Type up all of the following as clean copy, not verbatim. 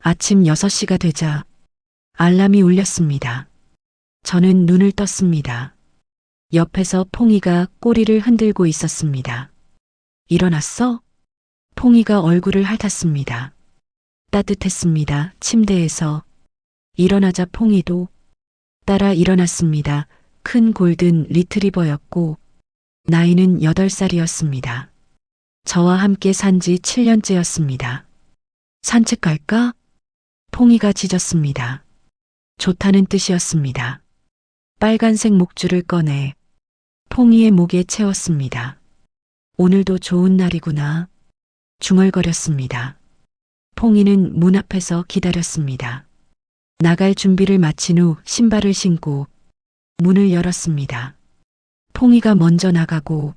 아침 6시가 되자 알람이 울렸습니다. 저는 눈을 떴습니다. 옆에서 퐁이가 꼬리를 흔들고 있었습니다. 일어났어? 퐁이가 얼굴을 핥았습니다. 따뜻했습니다. 침대에서 일어나자 퐁이도 따라 일어났습니다. 큰 골든 리트리버였고 나이는 8살이었습니다. 저와 함께 산 지 7년째였습니다. 산책 갈까? 퐁이가 짖었습니다. 좋다는 뜻이었습니다. 빨간색 목줄을 꺼내 퐁이의 목에 채웠습니다. 오늘도 좋은 날이구나. 중얼거렸습니다. 퐁이는 문 앞에서 기다렸습니다. 나갈 준비를 마친 후 신발을 신고 문을 열었습니다. 퐁이가 먼저 나가고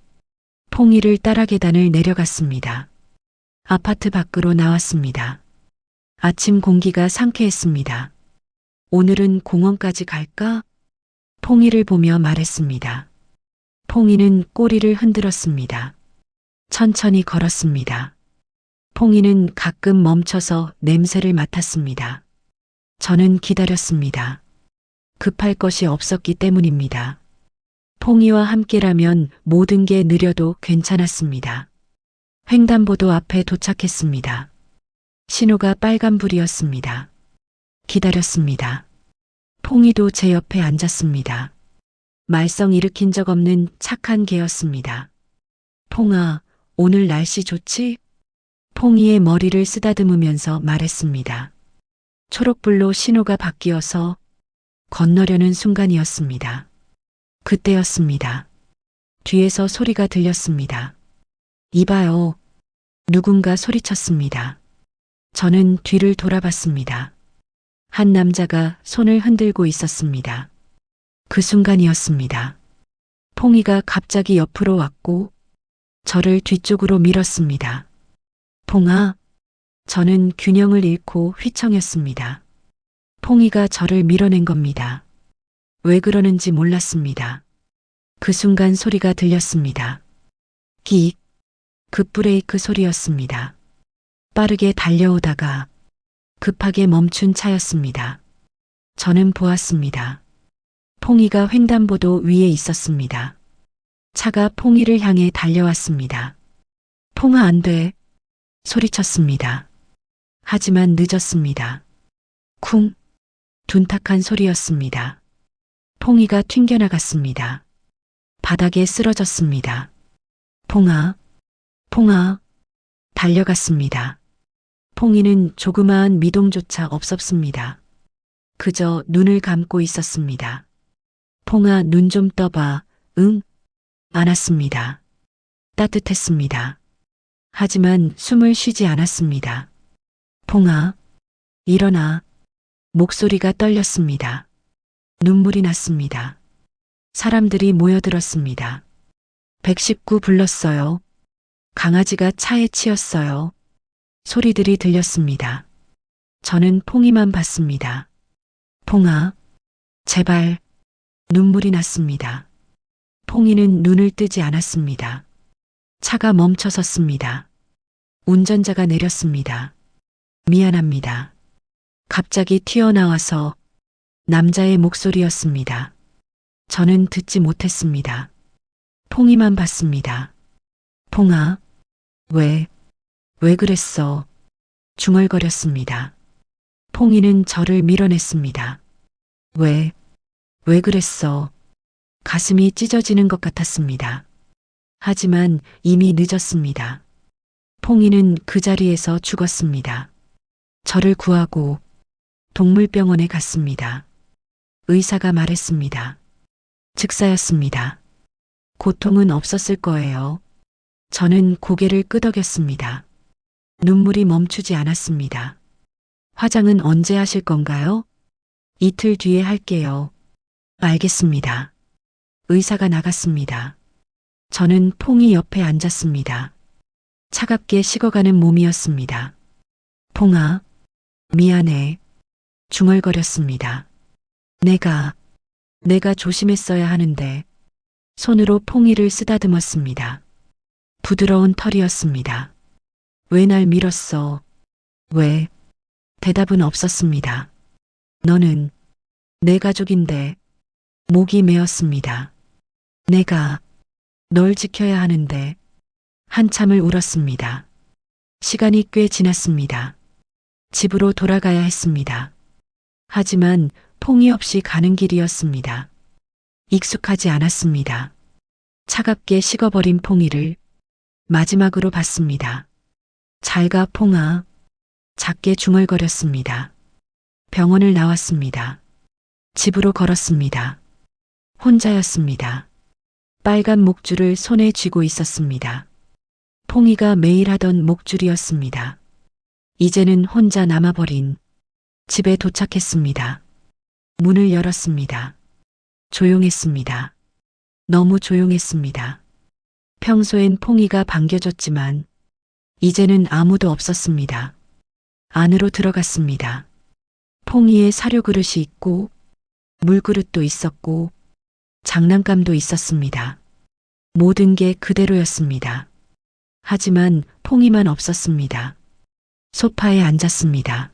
퐁이를 따라 계단을 내려갔습니다. 아파트 밖으로 나왔습니다. 아침 공기가 상쾌했습니다. 오늘은 공원까지 갈까? 퐁이를 보며 말했습니다. 퐁이는 꼬리를 흔들었습니다. 천천히 걸었습니다. 퐁이는 가끔 멈춰서 냄새를 맡았습니다. 저는 기다렸습니다. 급할 것이 없었기 때문입니다. 퐁이와 함께라면 모든 게 느려도 괜찮았습니다. 횡단보도 앞에 도착했습니다. 신호가 빨간불이었습니다. 기다렸습니다. 퐁이도 제 옆에 앉았습니다. 말썽 일으킨 적 없는 착한 개였습니다. 퐁아, 오늘 날씨 좋지? 퐁이의 머리를 쓰다듬으면서 말했습니다. 초록불로 신호가 바뀌어서 건너려는 순간이었습니다. 그때였습니다. 뒤에서 소리가 들렸습니다. 이봐요. 누군가 소리쳤습니다. 저는 뒤를 돌아봤습니다. 한 남자가 손을 흔들고 있었습니다. 그 순간이었습니다. 퐁이가 갑자기 옆으로 왔고 저를 뒤쪽으로 밀었습니다. 퐁아, 저는 균형을 잃고 휘청였습니다. 퐁이가 저를 밀어낸 겁니다. 왜 그러는지 몰랐습니다. 그 순간 소리가 들렸습니다. 끽, 급브레이크 소리였습니다. 빠르게 달려오다가 급하게 멈춘 차였습니다. 저는 보았습니다. 퐁이가 횡단보도 위에 있었습니다. 차가 퐁이를 향해 달려왔습니다. 퐁아 안 돼. 소리쳤습니다. 하지만 늦었습니다. 쿵. 둔탁한 소리였습니다. 퐁이가 튕겨나갔습니다. 바닥에 쓰러졌습니다. 퐁아, 퐁아. 달려갔습니다. 퐁이는 조그마한 미동조차 없었습니다. 그저 눈을 감고 있었습니다. 퐁아, 눈 좀 떠봐. 응? 안았습니다. 따뜻했습니다. 하지만 숨을 쉬지 않았습니다. 퐁아, 일어나. 목소리가 떨렸습니다. 눈물이 났습니다. 사람들이 모여들었습니다. 119 불렀어요. 강아지가 차에 치였어요. 소리들이 들렸습니다. 저는 퐁이만 봤습니다. 퐁아, 제발. 눈물이 났습니다. 퐁이는 눈을 뜨지 않았습니다. 차가 멈춰 섰습니다. 운전자가 내렸습니다. 미안합니다. 갑자기 튀어나와서 남자의 목소리였습니다. 저는 듣지 못했습니다. 퐁이만 봤습니다. 퐁아, 왜 그랬어? 중얼거렸습니다. 퐁이는 저를 밀어냈습니다. 왜 그랬어? 가슴이 찢어지는 것 같았습니다. 하지만 이미 늦었습니다. 퐁이는 그 자리에서 죽었습니다. 저를 구하고 동물병원에 갔습니다. 의사가 말했습니다. 즉사였습니다. 고통은 없었을 거예요. 저는 고개를 끄덕였습니다. 눈물이 멈추지 않았습니다. 화장은 언제 하실 건가요? 이틀 뒤에 할게요. 알겠습니다. 의사가 나갔습니다. 저는 퐁이 옆에 앉았습니다. 차갑게 식어가는 몸이었습니다. 퐁아, 미안해. 중얼거렸습니다. 내가 조심했어야 하는데. 손으로 퐁이를 쓰다듬었습니다. 부드러운 털이었습니다. 왜 날 밀었어? 왜 대답은 없었습니다. 너는 내 가족인데 목이 메었습니다. 내가 널 지켜야 하는데 한참을 울었습니다. 시간이 꽤 지났습니다. 집으로 돌아가야 했습니다. 하지만 퐁이 없이 가는 길이었습니다. 익숙하지 않았습니다. 차갑게 식어버린 퐁이를 마지막으로 봤습니다. 잘 가, 퐁아. 작게 중얼거렸습니다. 병원을 나왔습니다. 집으로 걸었습니다. 혼자였습니다. 빨간 목줄을 손에 쥐고 있었습니다. 퐁이가 매일 하던 목줄이었습니다. 이제는 혼자 남아버린 집에 도착했습니다. 문을 열었습니다. 조용했습니다. 너무 조용했습니다. 평소엔 퐁이가 반겨줬지만 이제는 아무도 없었습니다. 안으로 들어갔습니다. 퐁이의 사료 그릇이 있고 물그릇도 있었고 장난감도 있었습니다. 모든 게 그대로였습니다. 하지만 퐁이만 없었습니다. 소파에 앉았습니다.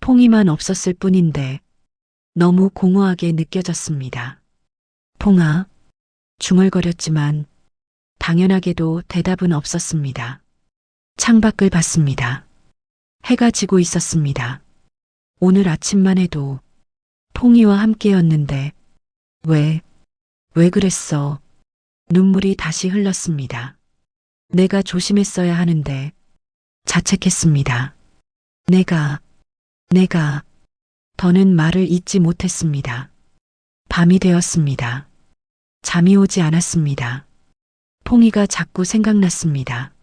퐁이만 없었을 뿐인데 너무 공허하게 느껴졌습니다. 퐁아, 중얼거렸지만 당연하게도 대답은 없었습니다. 창밖을 봤습니다. 해가 지고 있었습니다. 오늘 아침만 해도 퐁이와 함께였는데 왜 그랬어? 눈물이 다시 흘렀습니다. 내가 조심했어야 하는데 자책했습니다. 내가 더는 말을 잇지 못했습니다. 밤이 되었습니다. 잠이 오지 않았습니다. 퐁이가 자꾸 생각났습니다.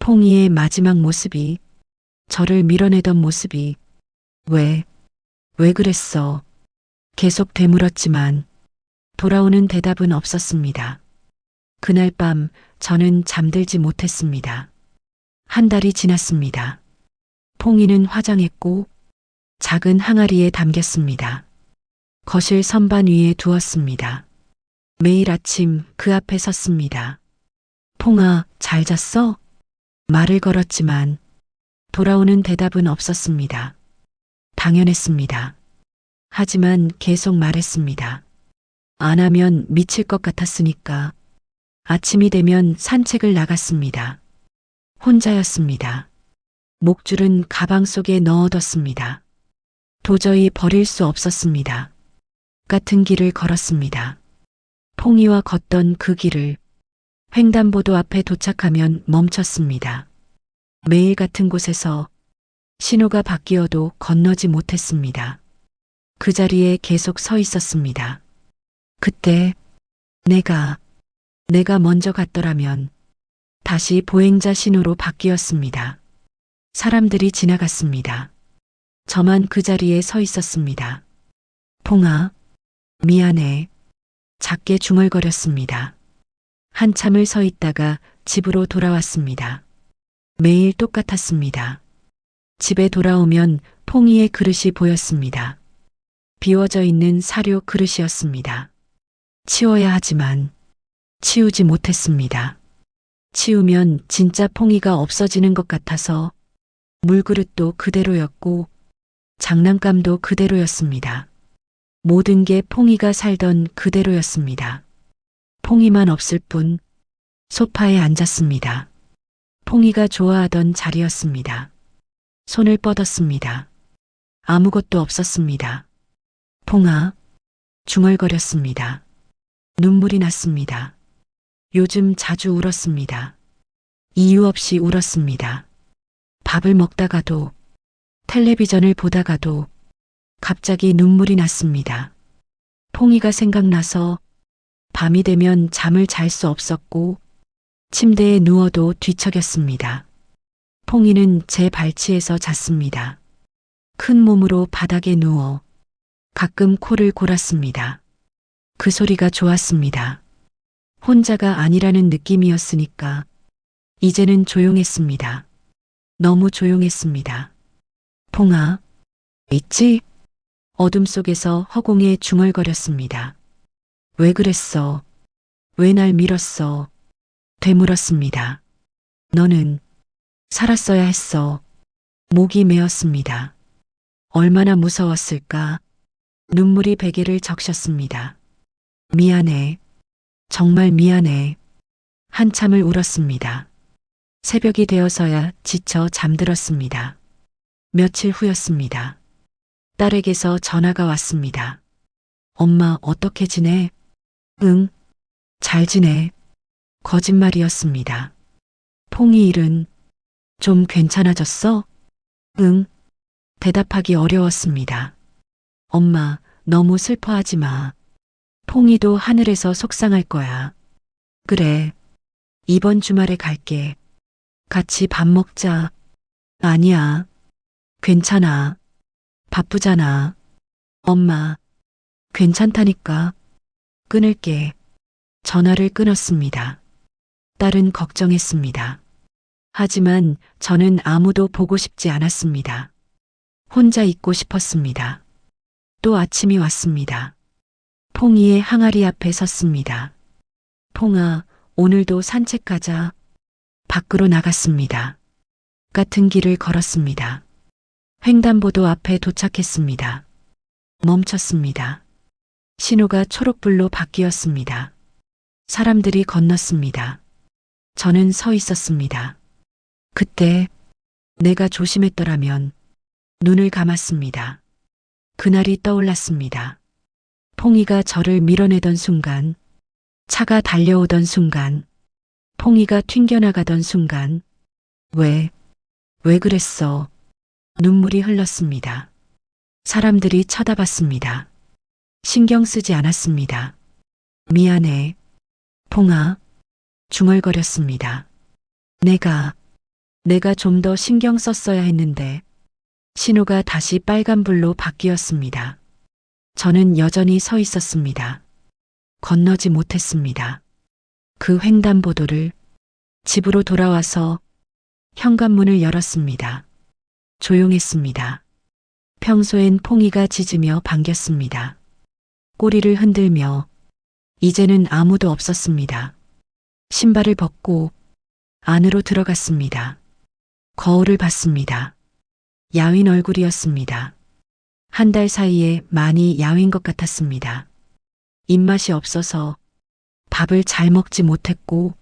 퐁이의 마지막 모습이, 저를 밀어내던 모습이, 왜 그랬어? 계속 되물었지만 돌아오는 대답은 없었습니다. 그날 밤 저는 잠들지 못했습니다. 한 달이 지났습니다. 퐁이는 화장했고 작은 항아리에 담겼습니다. 거실 선반 위에 두었습니다. 매일 아침 그 앞에 섰습니다. 퐁아, 잘 잤어? 말을 걸었지만 돌아오는 대답은 없었습니다. 당연했습니다. 하지만 계속 말했습니다. 안 하면 미칠 것 같았으니까. 아침이 되면 산책을 나갔습니다. 혼자였습니다. 목줄은 가방 속에 넣어뒀습니다. 도저히 버릴 수 없었습니다. 같은 길을 걸었습니다. 퐁이와 걷던 그 길을 횡단보도 앞에 도착하면 멈췄습니다. 매일 같은 곳에서 신호가 바뀌어도 건너지 못했습니다. 그 자리에 계속 서 있었습니다. 그때 내가 먼저 갔더라면 다시 보행자 신호로 바뀌었습니다. 사람들이 지나갔습니다. 저만 그 자리에 서 있었습니다. 퐁아, 미안해. 작게 중얼거렸습니다. 한참을 서 있다가 집으로 돌아왔습니다. 매일 똑같았습니다. 집에 돌아오면 퐁이의 그릇이 보였습니다. 비워져 있는 사료 그릇이었습니다. 치워야 하지만 치우지 못했습니다. 치우면 진짜 퐁이가 없어지는 것 같아서 물그릇도 그대로였고 장난감도 그대로였습니다. 모든 게 퐁이가 살던 그대로였습니다. 퐁이만 없을 뿐 소파에 앉았습니다. 퐁이가 좋아하던 자리였습니다. 손을 뻗었습니다. 아무것도 없었습니다. 퐁아, 중얼거렸습니다. 눈물이 났습니다. 요즘 자주 울었습니다. 이유 없이 울었습니다. 밥을 먹다가도, 텔레비전을 보다가도 갑자기 눈물이 났습니다. 퐁이가 생각나서 밤이 되면 잠을 잘 수 없었고 침대에 누워도 뒤척였습니다. 퐁이는 제 발치에서 잤습니다. 큰 몸으로 바닥에 누워 가끔 코를 골았습니다. 그 소리가 좋았습니다. 혼자가 아니라는 느낌이었으니까 이제는 조용했습니다. 너무 조용했습니다. 퐁아, 있지? 어둠 속에서 허공에 중얼거렸습니다. 왜 그랬어? 왜 날 밀었어? 되물었습니다. 너는 살았어야 했어. 목이 메었습니다. 얼마나 무서웠을까. 눈물이 베개를 적셨습니다. 미안해. 정말 미안해. 한참을 울었습니다. 새벽이 되어서야 지쳐 잠들었습니다. 며칠 후였습니다. 딸에게서 전화가 왔습니다. 엄마 어떻게 지내? 응, 잘 지내. 거짓말이었습니다. 퐁이 일은 좀 괜찮아졌어? 응, 대답하기 어려웠습니다. 엄마, 너무 슬퍼하지 마. 퐁이도 하늘에서 속상할 거야. 그래, 이번 주말에 갈게. 같이 밥 먹자. 아니야, 괜찮아. 바쁘잖아. 엄마, 괜찮다니까. 끊을게. 전화를 끊었습니다. 딸은 걱정했습니다. 하지만 저는 아무도 보고 싶지 않았습니다. 혼자 있고 싶었습니다. 또 아침이 왔습니다. 퐁이의 항아리 앞에 섰습니다. 퐁아, 오늘도 산책 가자. 밖으로 나갔습니다. 같은 길을 걸었습니다. 횡단보도 앞에 도착했습니다. 멈췄습니다. 신호가 초록불로 바뀌었습니다. 사람들이 건넜습니다. 저는 서 있었습니다. 그때 내가 조심했더라면. 눈을 감았습니다. 그날이 떠올랐습니다. 퐁이가 저를 밀어내던 순간, 차가 달려오던 순간, 퐁이가 튕겨나가던 순간, 왜 그랬어? 눈물이 흘렀습니다. 사람들이 쳐다봤습니다. 신경 쓰지 않았습니다. 미안해. 퐁아. 중얼거렸습니다. 내가 좀 더 신경 썼어야 했는데. 신호가 다시 빨간불로 바뀌었습니다. 저는 여전히 서 있었습니다. 건너지 못했습니다. 그 횡단보도를 집으로 돌아와서 현관문을 열었습니다. 조용했습니다. 평소엔 퐁이가 짖으며 반겼습니다. 꼬리를 흔들며. 이제는 아무도 없었습니다. 신발을 벗고 안으로 들어갔습니다. 거울을 봤습니다. 야윈 얼굴이었습니다. 한 달 사이에 많이 야윈 것 같았습니다. 입맛이 없어서 밥을 잘 먹지 못했고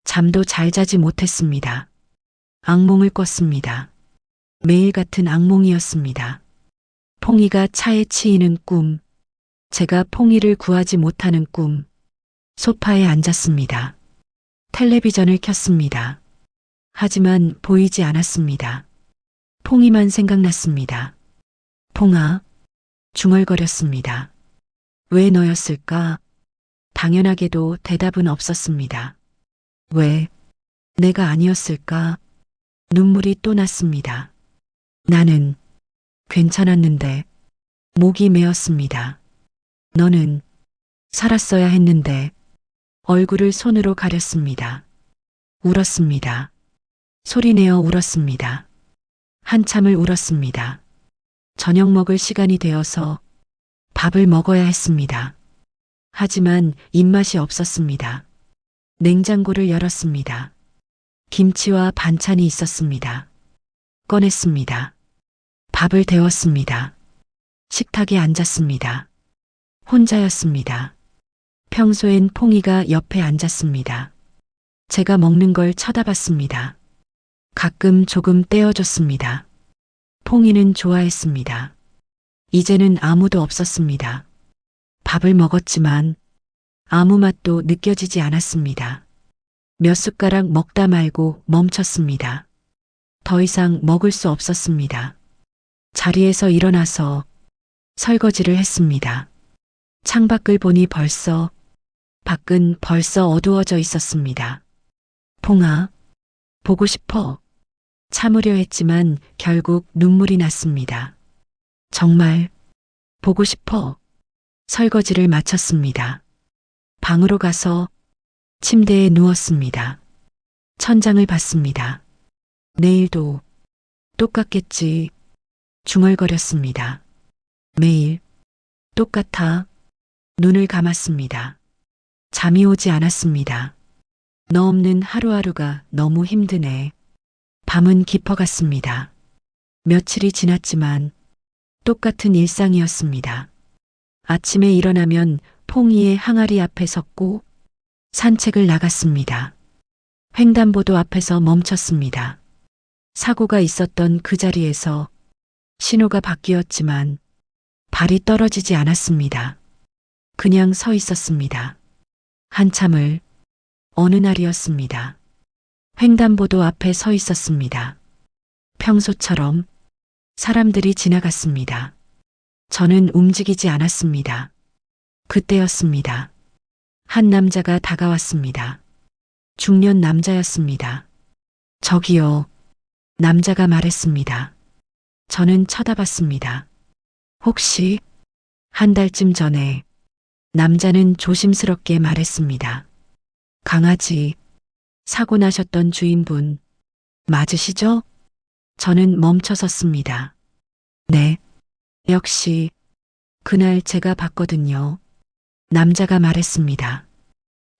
잠도 잘 자지 못했습니다. 악몽을 꿨습니다. 매일 같은 악몽이었습니다. 퐁이가 차에 치이는 꿈, 제가 퐁이를 구하지 못하는 꿈. 소파에 앉았습니다. 텔레비전을 켰습니다. 하지만 보이지 않았습니다. 퐁이만 생각났습니다. 퐁아. 중얼거렸습니다. 왜 너였을까? 당연하게도 대답은 없었습니다. 왜 내가 아니었을까? 눈물이 또 났습니다. 나는 괜찮았는데. 목이 메었습니다. 너는 살았어야 했는데. 얼굴을 손으로 가렸습니다. 울었습니다. 소리내어 울었습니다. 한참을 울었습니다. 저녁 먹을 시간이 되어서 밥을 먹어야 했습니다. 하지만 입맛이 없었습니다. 냉장고를 열었습니다. 김치와 반찬이 있었습니다. 꺼냈습니다. 밥을 데웠습니다. 식탁에 앉았습니다. 혼자였습니다. 평소엔 퐁이가 옆에 앉았습니다. 제가 먹는 걸 쳐다봤습니다. 가끔 조금 떼어줬습니다. 퐁이는 좋아했습니다. 이제는 아무도 없었습니다. 밥을 먹었지만 아무 맛도 느껴지지 않았습니다. 몇 숟가락 먹다 말고 멈췄습니다. 더 이상 먹을 수 없었습니다. 자리에서 일어나서 설거지를 했습니다. 창밖을 보니 밖은 벌써 어두워져 있었습니다. 퐁아, 보고 싶어. 참으려 했지만 결국 눈물이 났습니다. 정말 보고 싶어. 설거지를 마쳤습니다. 방으로 가서 침대에 누웠습니다. 천장을 봤습니다. 내일도 똑같겠지. 중얼거렸습니다. 매일 똑같아. 눈을 감았습니다. 잠이 오지 않았습니다. 너 없는 하루하루가 너무 힘드네. 밤은 깊어갔습니다. 며칠이 지났지만 똑같은 일상이었습니다. 아침에 일어나면 퐁이의 항아리 앞에 섰고 산책을 나갔습니다. 횡단보도 앞에서 멈췄습니다. 사고가 있었던 그 자리에서 신호가 바뀌었지만 발이 떨어지지 않았습니다. 그냥 서 있었습니다. 한참을 어느 날이었습니다. 횡단보도 앞에 서 있었습니다. 평소처럼 사람들이 지나갔습니다. 저는 움직이지 않았습니다. 그때였습니다. 한 남자가 다가왔습니다. 중년 남자였습니다. 저기요. 남자가 말했습니다. 저는 쳐다봤습니다. 혹시 한 달쯤 전에 남자는 조심스럽게 말했습니다. 강아지 사고 나셨던 주인분 맞으시죠? 저는 멈춰 섰습니다. 네. 역시 그날 제가 봤거든요. 남자가 말했습니다.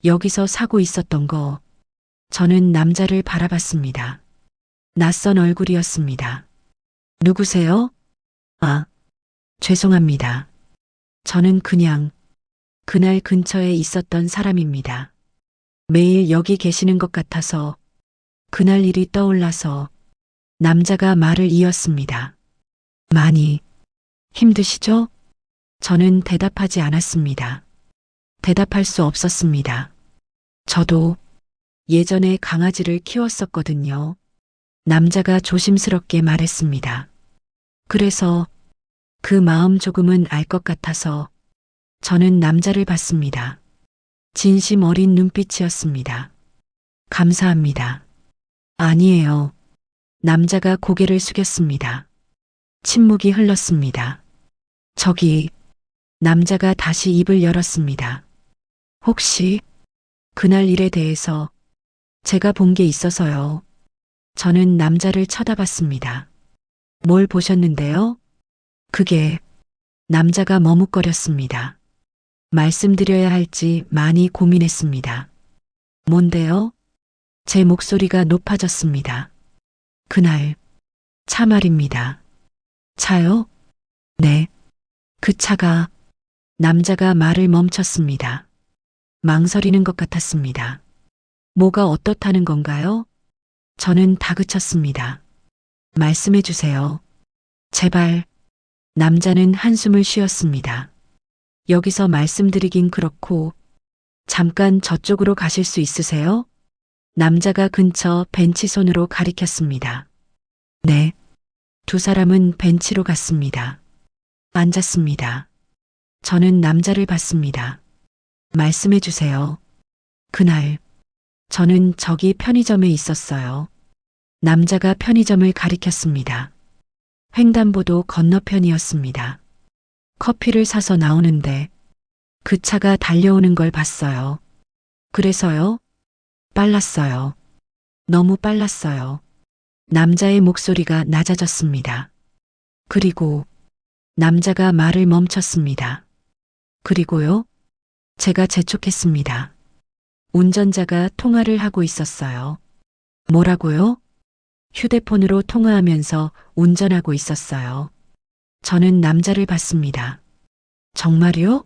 여기서 사고 있었던 거. 저는 남자를 바라봤습니다. 낯선 얼굴이었습니다. 누구세요? 아, 죄송합니다. 저는 그냥 그날 근처에 있었던 사람입니다. 매일 여기 계시는 것 같아서 그날 일이 떠올라서 남자가 말을 이었습니다. 많이 힘드시죠? 저는 대답하지 않았습니다. 대답할 수 없었습니다. 저도 예전에 강아지를 키웠었거든요. 남자가 조심스럽게 말했습니다. 그래서 그 마음 조금은 알 것 같아서 저는 남자를 봤습니다. 진심 어린 눈빛이었습니다. 감사합니다. 아니에요. 남자가 고개를 숙였습니다. 침묵이 흘렀습니다. 저기, 남자가 다시 입을 열었습니다. 혹시 그날 일에 대해서 제가 본 게 있어서요. 저는 남자를 쳐다봤습니다. 뭘 보셨는데요? 그게 남자가 머뭇거렸습니다. 말씀드려야 할지 많이 고민했습니다. 뭔데요? 제 목소리가 높아졌습니다. 그날 차 말입니다. 차요? 네. 그 차가 남자가 말을 멈췄습니다. 망설이는 것 같았습니다. 뭐가 어떻다는 건가요? 저는 다그쳤습니다. 말씀해 주세요. 제발. 남자는 한숨을 쉬었습니다. 여기서 말씀드리긴 그렇고 잠깐 저쪽으로 가실 수 있으세요? 남자가 근처 벤치 손으로 가리켰습니다. 네. 두 사람은 벤치로 갔습니다. 앉았습니다. 저는 남자를 봤습니다. 말씀해 주세요. 그날 저는 저기 편의점에 있었어요. 남자가 편의점을 가리켰습니다. 횡단보도 건너편이었습니다. 커피를 사서 나오는데 그 차가 달려오는 걸 봤어요. 그래서요? 빨랐어요. 너무 빨랐어요. 남자의 목소리가 낮아졌습니다. 그리고 남자가 말을 멈췄습니다. 그리고요? 제가 재촉했습니다. 운전자가 통화를 하고 있었어요. 뭐라고요? 휴대폰으로 통화하면서 운전하고 있었어요. 저는 남자를 봤습니다. 정말요?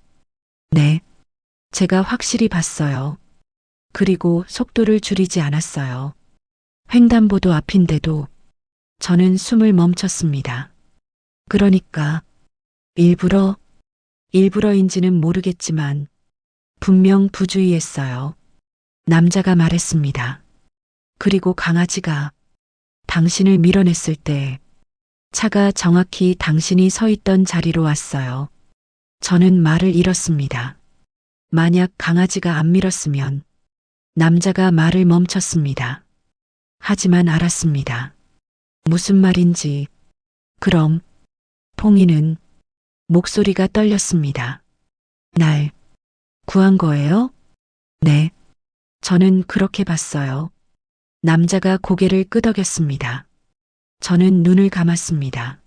네. 제가 확실히 봤어요. 그리고 속도를 줄이지 않았어요. 횡단보도 앞인데도 저는 숨을 멈췄습니다. 그러니까 일부러인지는 모르겠지만 분명 부주의했어요. 남자가 말했습니다. 그리고 강아지가 당신을 밀어냈을 때 차가 정확히 당신이 서 있던 자리로 왔어요. 저는 말을 잃었습니다. 만약 강아지가 안 밀었으면 남자가 말을 멈췄습니다. 하지만 알았습니다. 무슨 말인지. 그럼 퐁이는 목소리가 떨렸습니다. 날 구한 거예요? 네. 저는 그렇게 봤어요. 남자가 고개를 끄덕였습니다. 저는 눈을 감았습니다.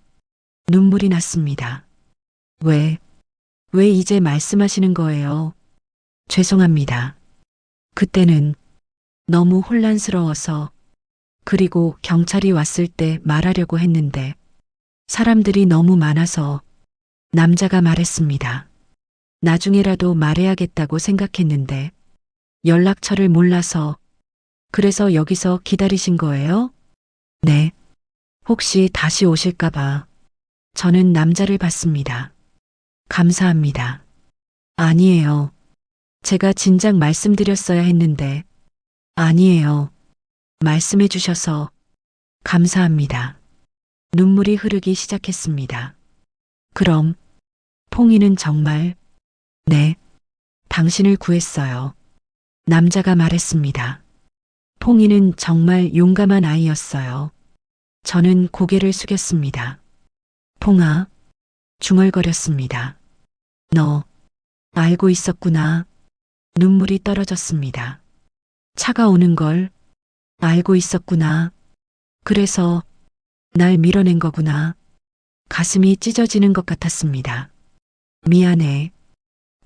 눈물이 났습니다. 왜 이제 말씀하시는 거예요? 죄송합니다. 그때는 너무 혼란스러워서 그리고 경찰이 왔을 때 말하려고 했는데 사람들이 너무 많아서 남자가 말했습니다. 나중에라도 말해야겠다고 생각했는데 연락처를 몰라서 그래서 여기서 기다리신 거예요? 네. 혹시 다시 오실까봐. 저는 남자를 봤습니다. 감사합니다. 아니에요. 제가 진작 말씀드렸어야 했는데. 아니에요. 말씀해 주셔서 감사합니다. 눈물이 흐르기 시작했습니다. 그럼 퐁이는 정말 네, 당신을 구했어요. 남자가 말했습니다. 퐁이는 정말 용감한 아이였어요. 저는 고개를 숙였습니다. 퐁아, 중얼거렸습니다. 너 알고 있었구나. 눈물이 떨어졌습니다. 차가 오는 걸 알고 있었구나. 그래서 날 밀어낸 거구나. 가슴이 찢어지는 것 같았습니다. 미안해.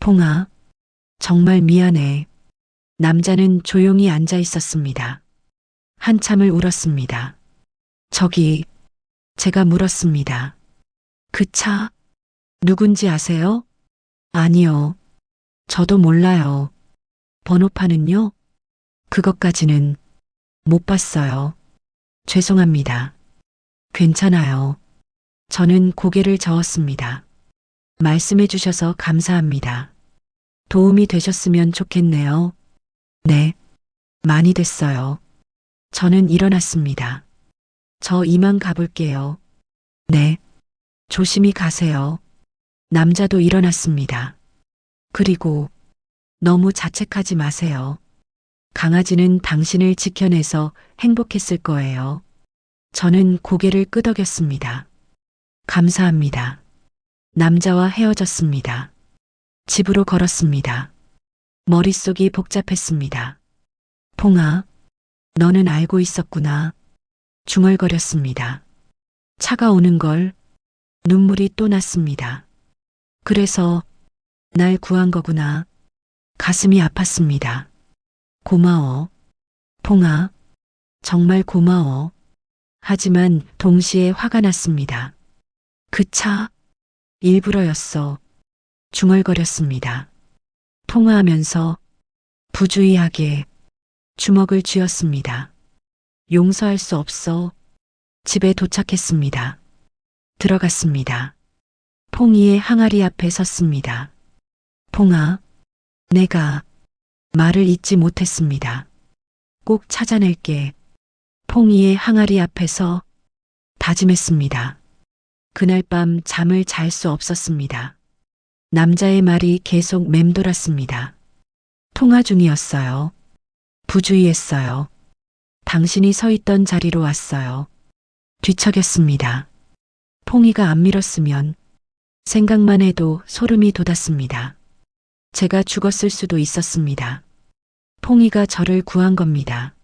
퐁아, 정말 미안해. 남자는 조용히 앉아 있었습니다. 한참을 울었습니다. 저기, 제가 물었습니다. 그 차, 누군지 아세요? 아니요. 저도 몰라요. 번호판은요? 그것까지는 못 봤어요. 죄송합니다. 괜찮아요. 저는 고개를 저었습니다. 말씀해 주셔서 감사합니다. 도움이 되셨으면 좋겠네요. 네, 많이 됐어요. 저는 일어났습니다. 저 이만 가볼게요. 네, 조심히 가세요. 남자도 일어났습니다. 그리고 너무 자책하지 마세요. 강아지는 당신을 지켜내서 행복했을 거예요. 저는 고개를 끄덕였습니다. 감사합니다. 남자와 헤어졌습니다. 집으로 걸었습니다. 머릿속이 복잡했습니다. 퐁아, 너는 알고 있었구나. 중얼거렸습니다. 차가 오는 걸 눈물이 또 났습니다. 그래서 날 구한 거구나. 가슴이 아팠습니다. 고마워. 퐁아, 정말 고마워. 하지만 동시에 화가 났습니다. 그 차, 일부러였어. 중얼거렸습니다. 통화하면서 부주의하게 주먹을 쥐었습니다. 용서할 수 없어. 집에 도착했습니다. 들어갔습니다. 퐁이의 항아리 앞에 섰습니다. 퐁아, 내가 말을 잊지 못했습니다. 꼭 찾아낼게. 퐁이의 항아리 앞에서 다짐했습니다. 그날 밤 잠을 잘 수 없었습니다. 남자의 말이 계속 맴돌았습니다. 통화 중이었어요. 부주의했어요. 당신이 서 있던 자리로 왔어요. 뒤척였습니다. 퐁이가 안 밀었으면 생각만 해도 소름이 돋았습니다. 제가 죽었을 수도 있었습니다. 퐁이가 저를 구한 겁니다.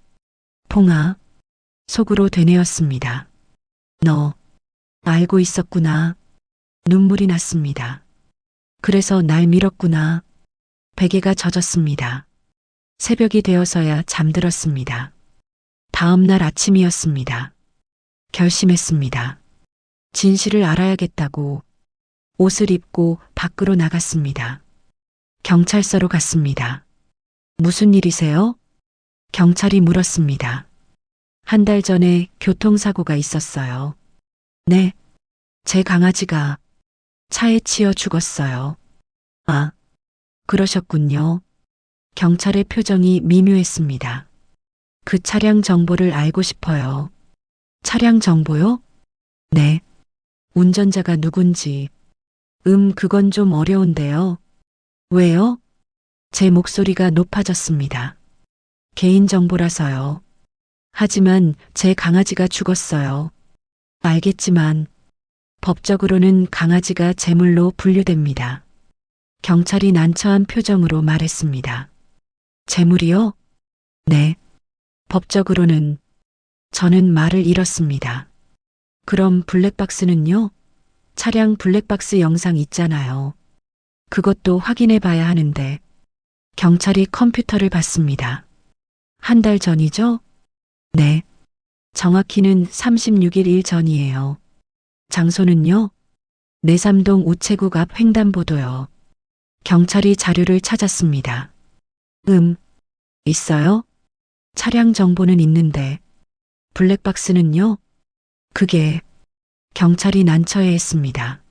퐁아, 속으로 되뇌었습니다. 너 알고 있었구나. 눈물이 났습니다. 그래서 날 밀었구나. 베개가 젖었습니다. 새벽이 되어서야 잠들었습니다. 다음 날 아침이었습니다. 결심했습니다. 진실을 알아야겠다고 옷을 입고 밖으로 나갔습니다. 경찰서로 갔습니다. 무슨 일이세요? 경찰이 물었습니다. 한 달 전에 교통사고가 있었어요. 네, 제 강아지가 차에 치여 죽었어요. 아, 그러셨군요. 경찰의 표정이 미묘했습니다. 그 차량 정보를 알고 싶어요. 차량 정보요? 네. 운전자가 누군지. 그건 좀 어려운데요. 왜요? 제 목소리가 높아졌습니다. 개인정보라서요. 하지만 제 강아지가 죽었어요. 알겠지만 법적으로는 강아지가 제물로 분류됩니다. 경찰이 난처한 표정으로 말했습니다. 제물이요? 네. 법적으로는. 저는 말을 잃었습니다. 그럼 블랙박스는요? 차량 블랙박스 영상 있잖아요. 그것도 확인해 봐야 하는데. 경찰이 컴퓨터를 봤습니다. 한 달 전이죠? 네. 정확히는 36일 전이에요. 장소는요? 내삼동 우체국 앞 횡단보도요. 경찰이 자료를 찾았습니다. 있어요? 차량 정보는 있는데 블랙박스는요? 그게 경찰이 난처해했습니다.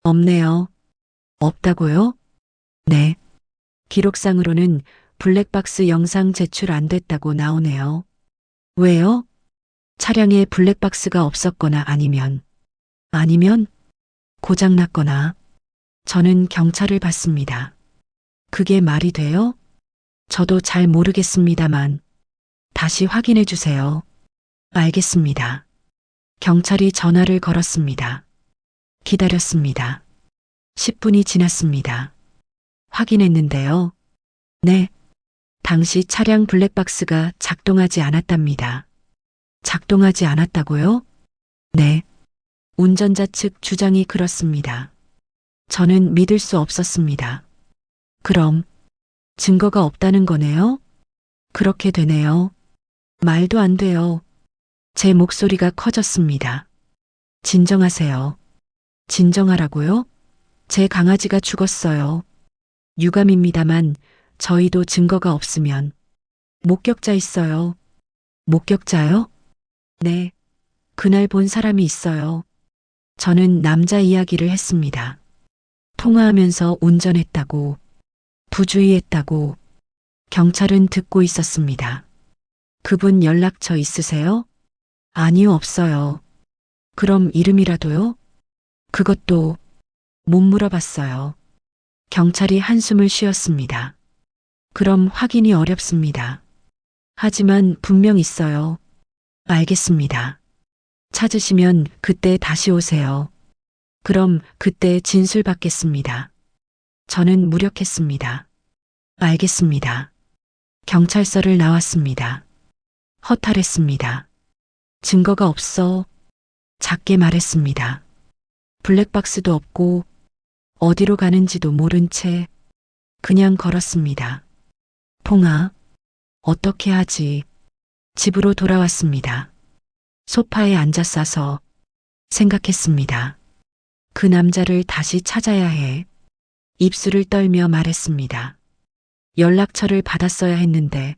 없네요. 없다고요? 네. 기록상으로는 블랙박스 영상 제출 안 됐다고 나오네요. 왜요? 차량에 블랙박스가 없었거나 아니면 고장났거나 저는 경찰을 받습니다. 그게 말이 돼요? 저도 잘 모르겠습니다만 다시 확인해 주세요. 알겠습니다. 경찰이 전화를 걸었습니다. 기다렸습니다. 10분이 지났습니다. 확인했는데요. 네. 당시 차량 블랙박스가 작동하지 않았답니다. 작동하지 않았다고요? 네. 운전자 측 주장이 그렇습니다. 저는 믿을 수 없었습니다. 그럼 증거가 없다는 거네요? 그렇게 되네요. 말도 안 돼요. 제 목소리가 커졌습니다. 진정하세요. 진정하라고요? 제 강아지가 죽었어요. 유감입니다만 저희도 증거가 없으면 목격자 있어요. 목격자요? 네. 그날 본 사람이 있어요. 저는 남자 이야기를 했습니다. 통화하면서 운전했다고, 부주의했다고. 경찰은 듣고 있었습니다. 그분 연락처 있으세요? 아니요, 없어요. 그럼 이름이라도요? 그것도 못 물어봤어요. 경찰이 한숨을 쉬었습니다. 그럼 확인이 어렵습니다. 하지만 분명 있어요. 알겠습니다. 찾으시면 그때 다시 오세요. 그럼 그때 진술 받겠습니다. 저는 무력했습니다. 알겠습니다. 경찰서를 나왔습니다. 허탈했습니다. 증거가 없어. 작게 말했습니다. 블랙박스도 없고 어디로 가는지도 모른 채 그냥 걸었습니다. 봉아, 어떻게 하지? 집으로 돌아왔습니다. 소파에 앉아 싸서 생각했습니다. 그 남자를 다시 찾아야 해. 입술을 떨며 말했습니다. 연락처를 받았어야 했는데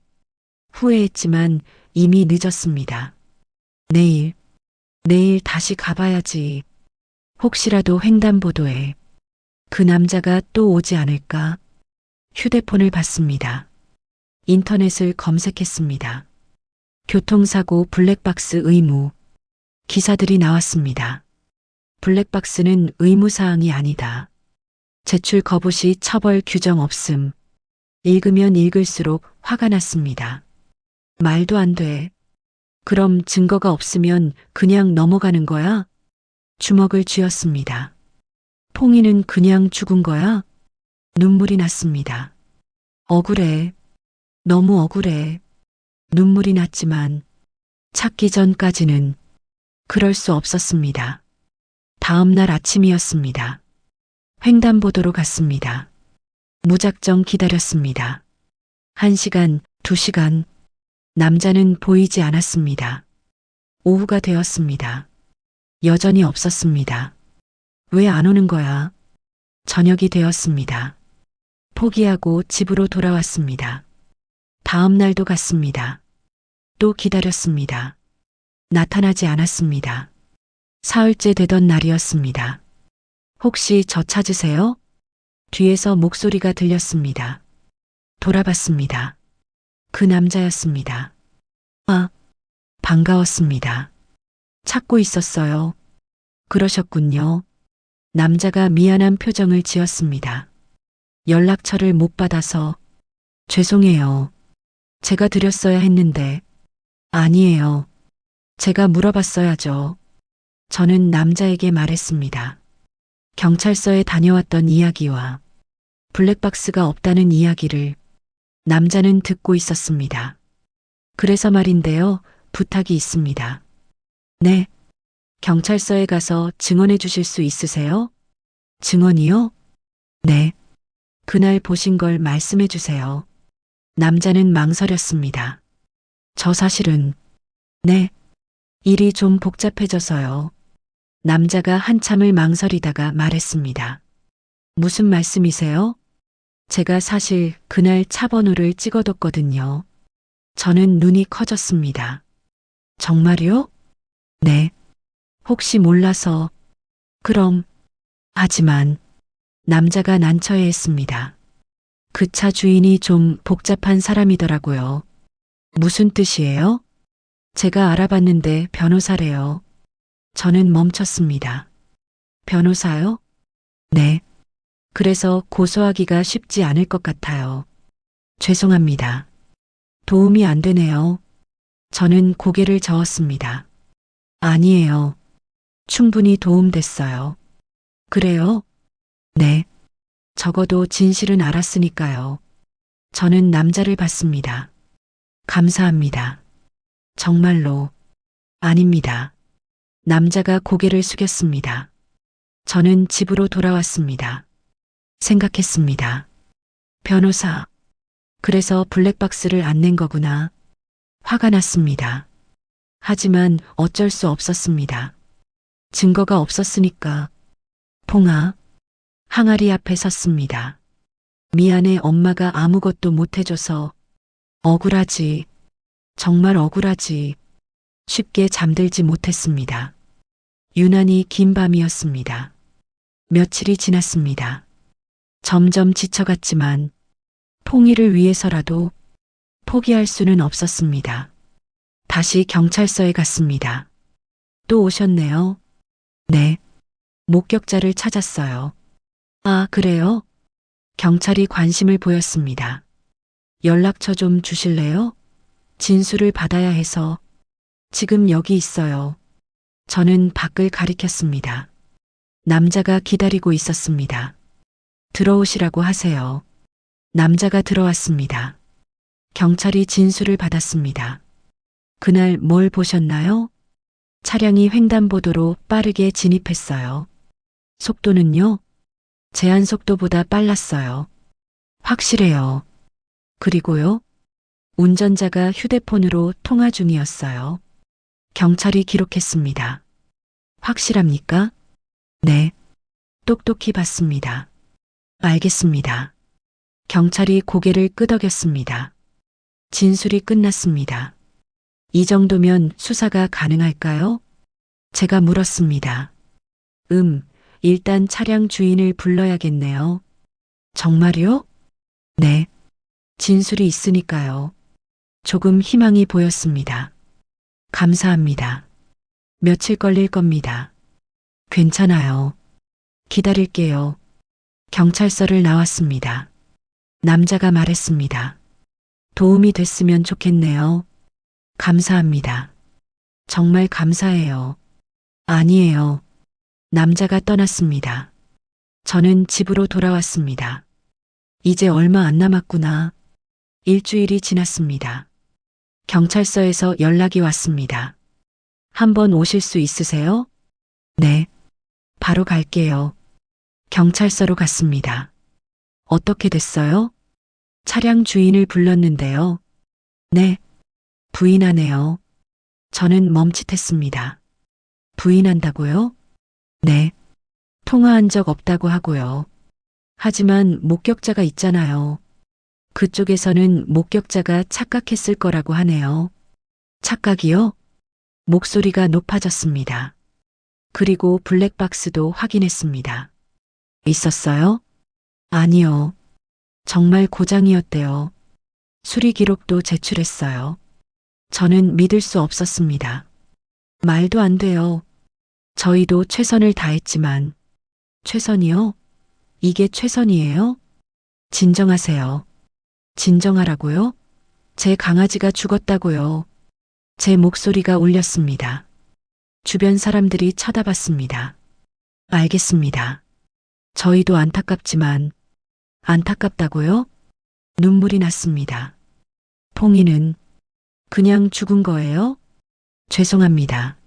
후회했지만 이미 늦었습니다. 내일 다시 가봐야지. 혹시라도 횡단보도에 그 남자가 또 오지 않을까? 휴대폰을 봤습니다. 인터넷을 검색했습니다. 교통사고 블랙박스 의무. 기사들이 나왔습니다. 블랙박스는 의무사항이 아니다. 제출 거부 시 처벌 규정 없음. 읽으면 읽을수록 화가 났습니다. 말도 안 돼. 그럼 증거가 없으면 그냥 넘어가는 거야? 주먹을 쥐었습니다. 퐁이는 그냥 죽은 거야? 눈물이 났습니다. 억울해. 너무 억울해. 눈물이 났지만 찾기 전까지는 그럴 수 없었습니다. 다음 날 아침이었습니다. 횡단보도로 갔습니다. 무작정 기다렸습니다. 1시간, 2시간. 남자는 보이지 않았습니다. 오후가 되었습니다. 여전히 없었습니다. 왜 안 오는 거야? 저녁이 되었습니다. 포기하고 집으로 돌아왔습니다. 다음 날도 갔습니다. 또 기다렸습니다. 나타나지 않았습니다. 사흘째 되던 날이었습니다. 혹시 저 찾으세요? 뒤에서 목소리가 들렸습니다. 돌아봤습니다. 그 남자였습니다. 아, 반가웠습니다. 찾고 있었어요. 그러셨군요. 남자가 미안한 표정을 지었습니다. 연락처를 못 받아서 죄송해요. 제가 드렸어야 했는데. 아니에요. 제가 물어봤어야죠. 저는 남자에게 말했습니다. 경찰서에 다녀왔던 이야기와 블랙박스가 없다는 이야기를 남자는 듣고 있었습니다. 그래서 말인데요, 부탁이 있습니다. 네. 경찰서에 가서 증언해 주실 수 있으세요? 증언이요? 네. 그날 보신 걸 말씀해 주세요. 남자는 망설였습니다. 저 사실은, 네. 일이 좀 복잡해져서요. 남자가 한참을 망설이다가 말했습니다. 무슨 말씀이세요? 제가 사실 그날 차 번호를 찍어뒀거든요. 저는 눈이 커졌습니다. 정말요? 네. 혹시 몰라서. 그럼. 하지만 남자가 난처해했습니다. 그 차 주인이 좀 복잡한 사람이더라고요. 무슨 뜻이에요? 제가 알아봤는데 변호사래요. 저는 멈췄습니다. 변호사요? 네. 그래서 고소하기가 쉽지 않을 것 같아요. 죄송합니다. 도움이 안 되네요. 저는 고개를 저었습니다. 아니에요. 충분히 도움됐어요. 그래요? 네. 적어도 진실은 알았으니까요. 저는 남자를 봤습니다. 감사합니다. 정말로. 아닙니다. 남자가 고개를 숙였습니다. 저는 집으로 돌아왔습니다. 생각했습니다. 변호사. 그래서 블랙박스를 안 낸 거구나. 화가 났습니다. 하지만 어쩔 수 없었습니다. 증거가 없었으니까. 봉아. 항아리 앞에 섰습니다. 미안해 엄마가 아무것도 못해줘서. 억울하지. 정말 억울하지. 쉽게 잠들지 못했습니다. 유난히 긴 밤이었습니다. 며칠이 지났습니다. 점점 지쳐갔지만 통일을 위해서라도 포기할 수는 없었습니다. 다시 경찰서에 갔습니다. 또 오셨네요. 네. 목격자를 찾았어요. 아, 그래요? 경찰이 관심을 보였습니다. 연락처 좀 주실래요? 진술을 받아야 해서. 지금 여기 있어요. 저는 밖을 가리켰습니다. 남자가 기다리고 있었습니다. 들어오시라고 하세요. 남자가 들어왔습니다. 경찰이 진술을 받았습니다. 그날 뭘 보셨나요? 차량이 횡단보도로 빠르게 진입했어요. 속도는요? 제한 속도보다 빨랐어요. 확실해요. 그리고요? 운전자가 휴대폰으로 통화 중이었어요. 경찰이 기록했습니다. 확실합니까? 네. 똑똑히 봤습니다. 알겠습니다. 경찰이 고개를 끄덕였습니다. 진술이 끝났습니다. 이 정도면 수사가 가능할까요? 제가 물었습니다. 일단 차량 주인을 불러야겠네요. 정말요? 네. 진술이 있으니까요. 조금 희망이 보였습니다. 감사합니다. 며칠 걸릴 겁니다. 괜찮아요. 기다릴게요. 경찰서를 나왔습니다. 남자가 말했습니다. 도움이 됐으면 좋겠네요. 감사합니다. 정말 감사해요. 아니에요. 남자가 떠났습니다. 저는 집으로 돌아왔습니다. 이제 얼마 안 남았구나. 일주일이 지났습니다. 경찰서에서 연락이 왔습니다. 한번 오실 수 있으세요? 네. 바로 갈게요. 경찰서로 갔습니다. 어떻게 됐어요? 차량 주인을 불렀는데요. 네. 부인하네요. 저는 멈칫했습니다. 부인한다고요? 네. 통화한 적 없다고 하고요. 하지만 목격자가 있잖아요. 그쪽에서는 목격자가 착각했을 거라고 하네요. 착각이요? 목소리가 높아졌습니다. 그리고 블랙박스도 확인했습니다. 있었어요? 아니요. 정말 고장이었대요. 수리 기록도 제출했어요. 저는 믿을 수 없었습니다. 말도 안 돼요. 저희도 최선을 다했지만. 최선이요? 이게 최선이에요? 진정하세요. 진정하라고요? 제 강아지가 죽었다고요. 제 목소리가 울렸습니다. 주변 사람들이 쳐다봤습니다. 알겠습니다. 저희도 안타깝지만. 안타깝다고요? 눈물이 났습니다. 봉이는 그냥 죽은 거예요? 죄송합니다.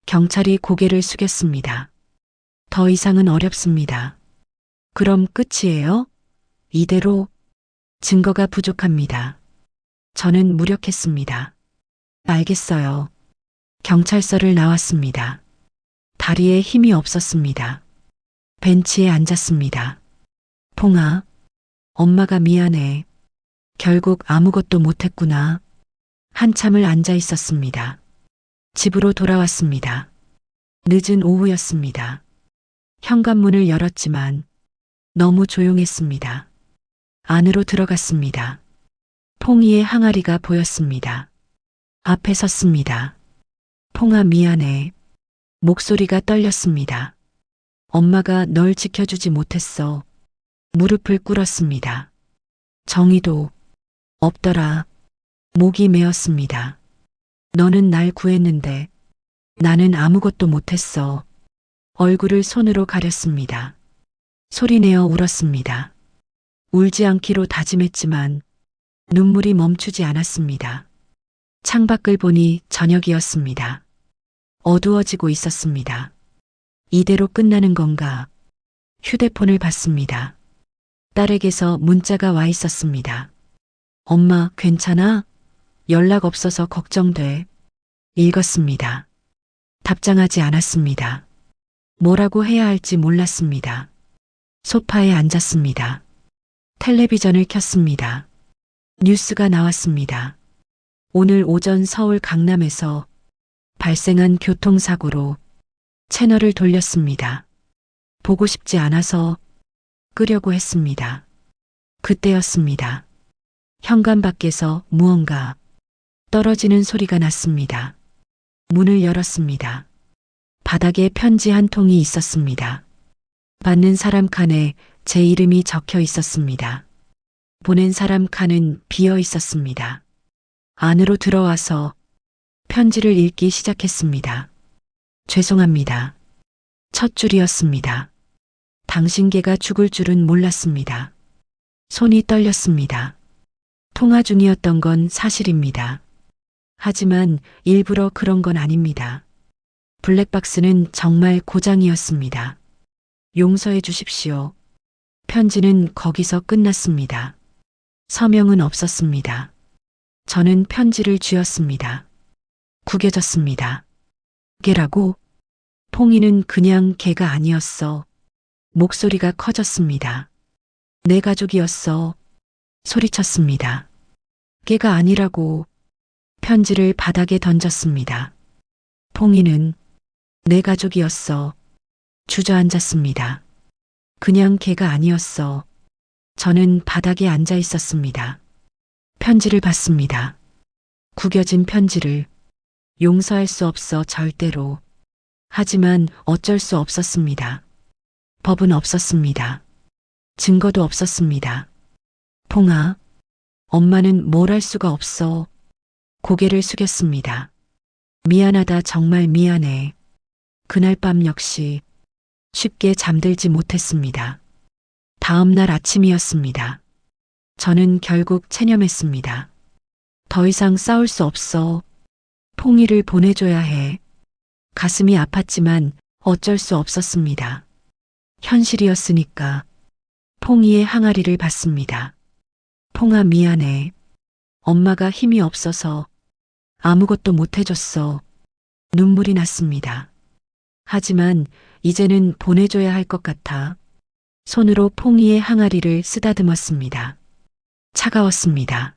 경찰이 고개를 숙였습니다. 더 이상은 어렵습니다. 그럼 끝이에요? 이대로? 증거가 부족합니다. 저는 무력했습니다. 알겠어요. 경찰서를 나왔습니다. 다리에 힘이 없었습니다. 벤치에 앉았습니다. 퐁아, 엄마가 미안해. 결국 아무것도 못했구나. 한참을 앉아 있었습니다. 집으로 돌아왔습니다. 늦은 오후였습니다. 현관문을 열었지만 너무 조용했습니다. 안으로 들어갔습니다. 퐁이의 항아리가 보였습니다. 앞에 섰습니다. 퐁아 미안해. 목소리가 떨렸습니다. 엄마가 널 지켜주지 못했어. 무릎을 꿇었습니다. 정의도 없더라. 목이 메었습니다. 너는 날 구했는데 나는 아무것도 못했어. 얼굴을 손으로 가렸습니다. 소리내어 울었습니다. 울지 않기로 다짐했지만 눈물이 멈추지 않았습니다. 창밖을 보니 저녁이었습니다. 어두워지고 있었습니다. 이대로 끝나는 건가? 휴대폰을 봤습니다. 딸에게서 문자가 와 있었습니다. 엄마, 괜찮아? 연락 없어서 걱정돼. 읽었습니다. 답장하지 않았습니다. 뭐라고 해야 할지 몰랐습니다. 소파에 앉았습니다. 텔레비전을 켰습니다. 뉴스가 나왔습니다. 오늘 오전 서울 강남에서 발생한 교통사고로 채널을 돌렸습니다. 보고 싶지 않아서 끄려고 했습니다. 그때였습니다. 현관 밖에서 무언가 떨어지는 소리가 났습니다. 문을 열었습니다. 바닥에 편지 한 통이 있었습니다. 받는 사람 칸에 제 이름이 적혀 있었습니다. 보낸 사람 칸은 비어 있었습니다. 안으로 들어와서 편지를 읽기 시작했습니다. 죄송합니다. 첫 줄이었습니다. 당신 개가 죽을 줄은 몰랐습니다. 손이 떨렸습니다. 통화 중이었던 건 사실입니다. 하지만 일부러 그런 건 아닙니다. 블랙박스는 정말 고장이었습니다. 용서해 주십시오. 편지는 거기서 끝났습니다. 서명은 없었습니다. 저는 편지를 쥐었습니다. 구겨졌습니다. 개라고? 퐁이는 그냥 개가 아니었어. 목소리가 커졌습니다. 내 가족이었어. 소리쳤습니다. 개가 아니라고. 편지를 바닥에 던졌습니다. 퐁이는 내 가족이었어. 주저앉았습니다. 그냥 개가 아니었어. 저는 바닥에 앉아 있었습니다. 편지를 봤습니다. 구겨진 편지를. 용서할 수 없어 절대로. 하지만 어쩔 수 없었습니다. 법은 없었습니다. 증거도 없었습니다. 퐁아, 엄마는 뭘 할 수가 없어. 고개를 숙였습니다. 미안하다, 정말 미안해. 그날 밤 역시 쉽게 잠들지 못했습니다. 다음 날 아침이었습니다. 저는 결국 체념했습니다. 더 이상 싸울 수 없어. 퐁이를 보내줘야 해. 가슴이 아팠지만 어쩔 수 없었습니다. 현실이었으니까. 퐁이의 항아리를 받습니다. 퐁아 미안해. 엄마가 힘이 없어서 아무것도 못해줬어. 눈물이 났습니다. 하지만 이제는 보내줘야 할 것 같아. 손으로 퐁이의 항아리를 쓰다듬었습니다. 차가웠습니다.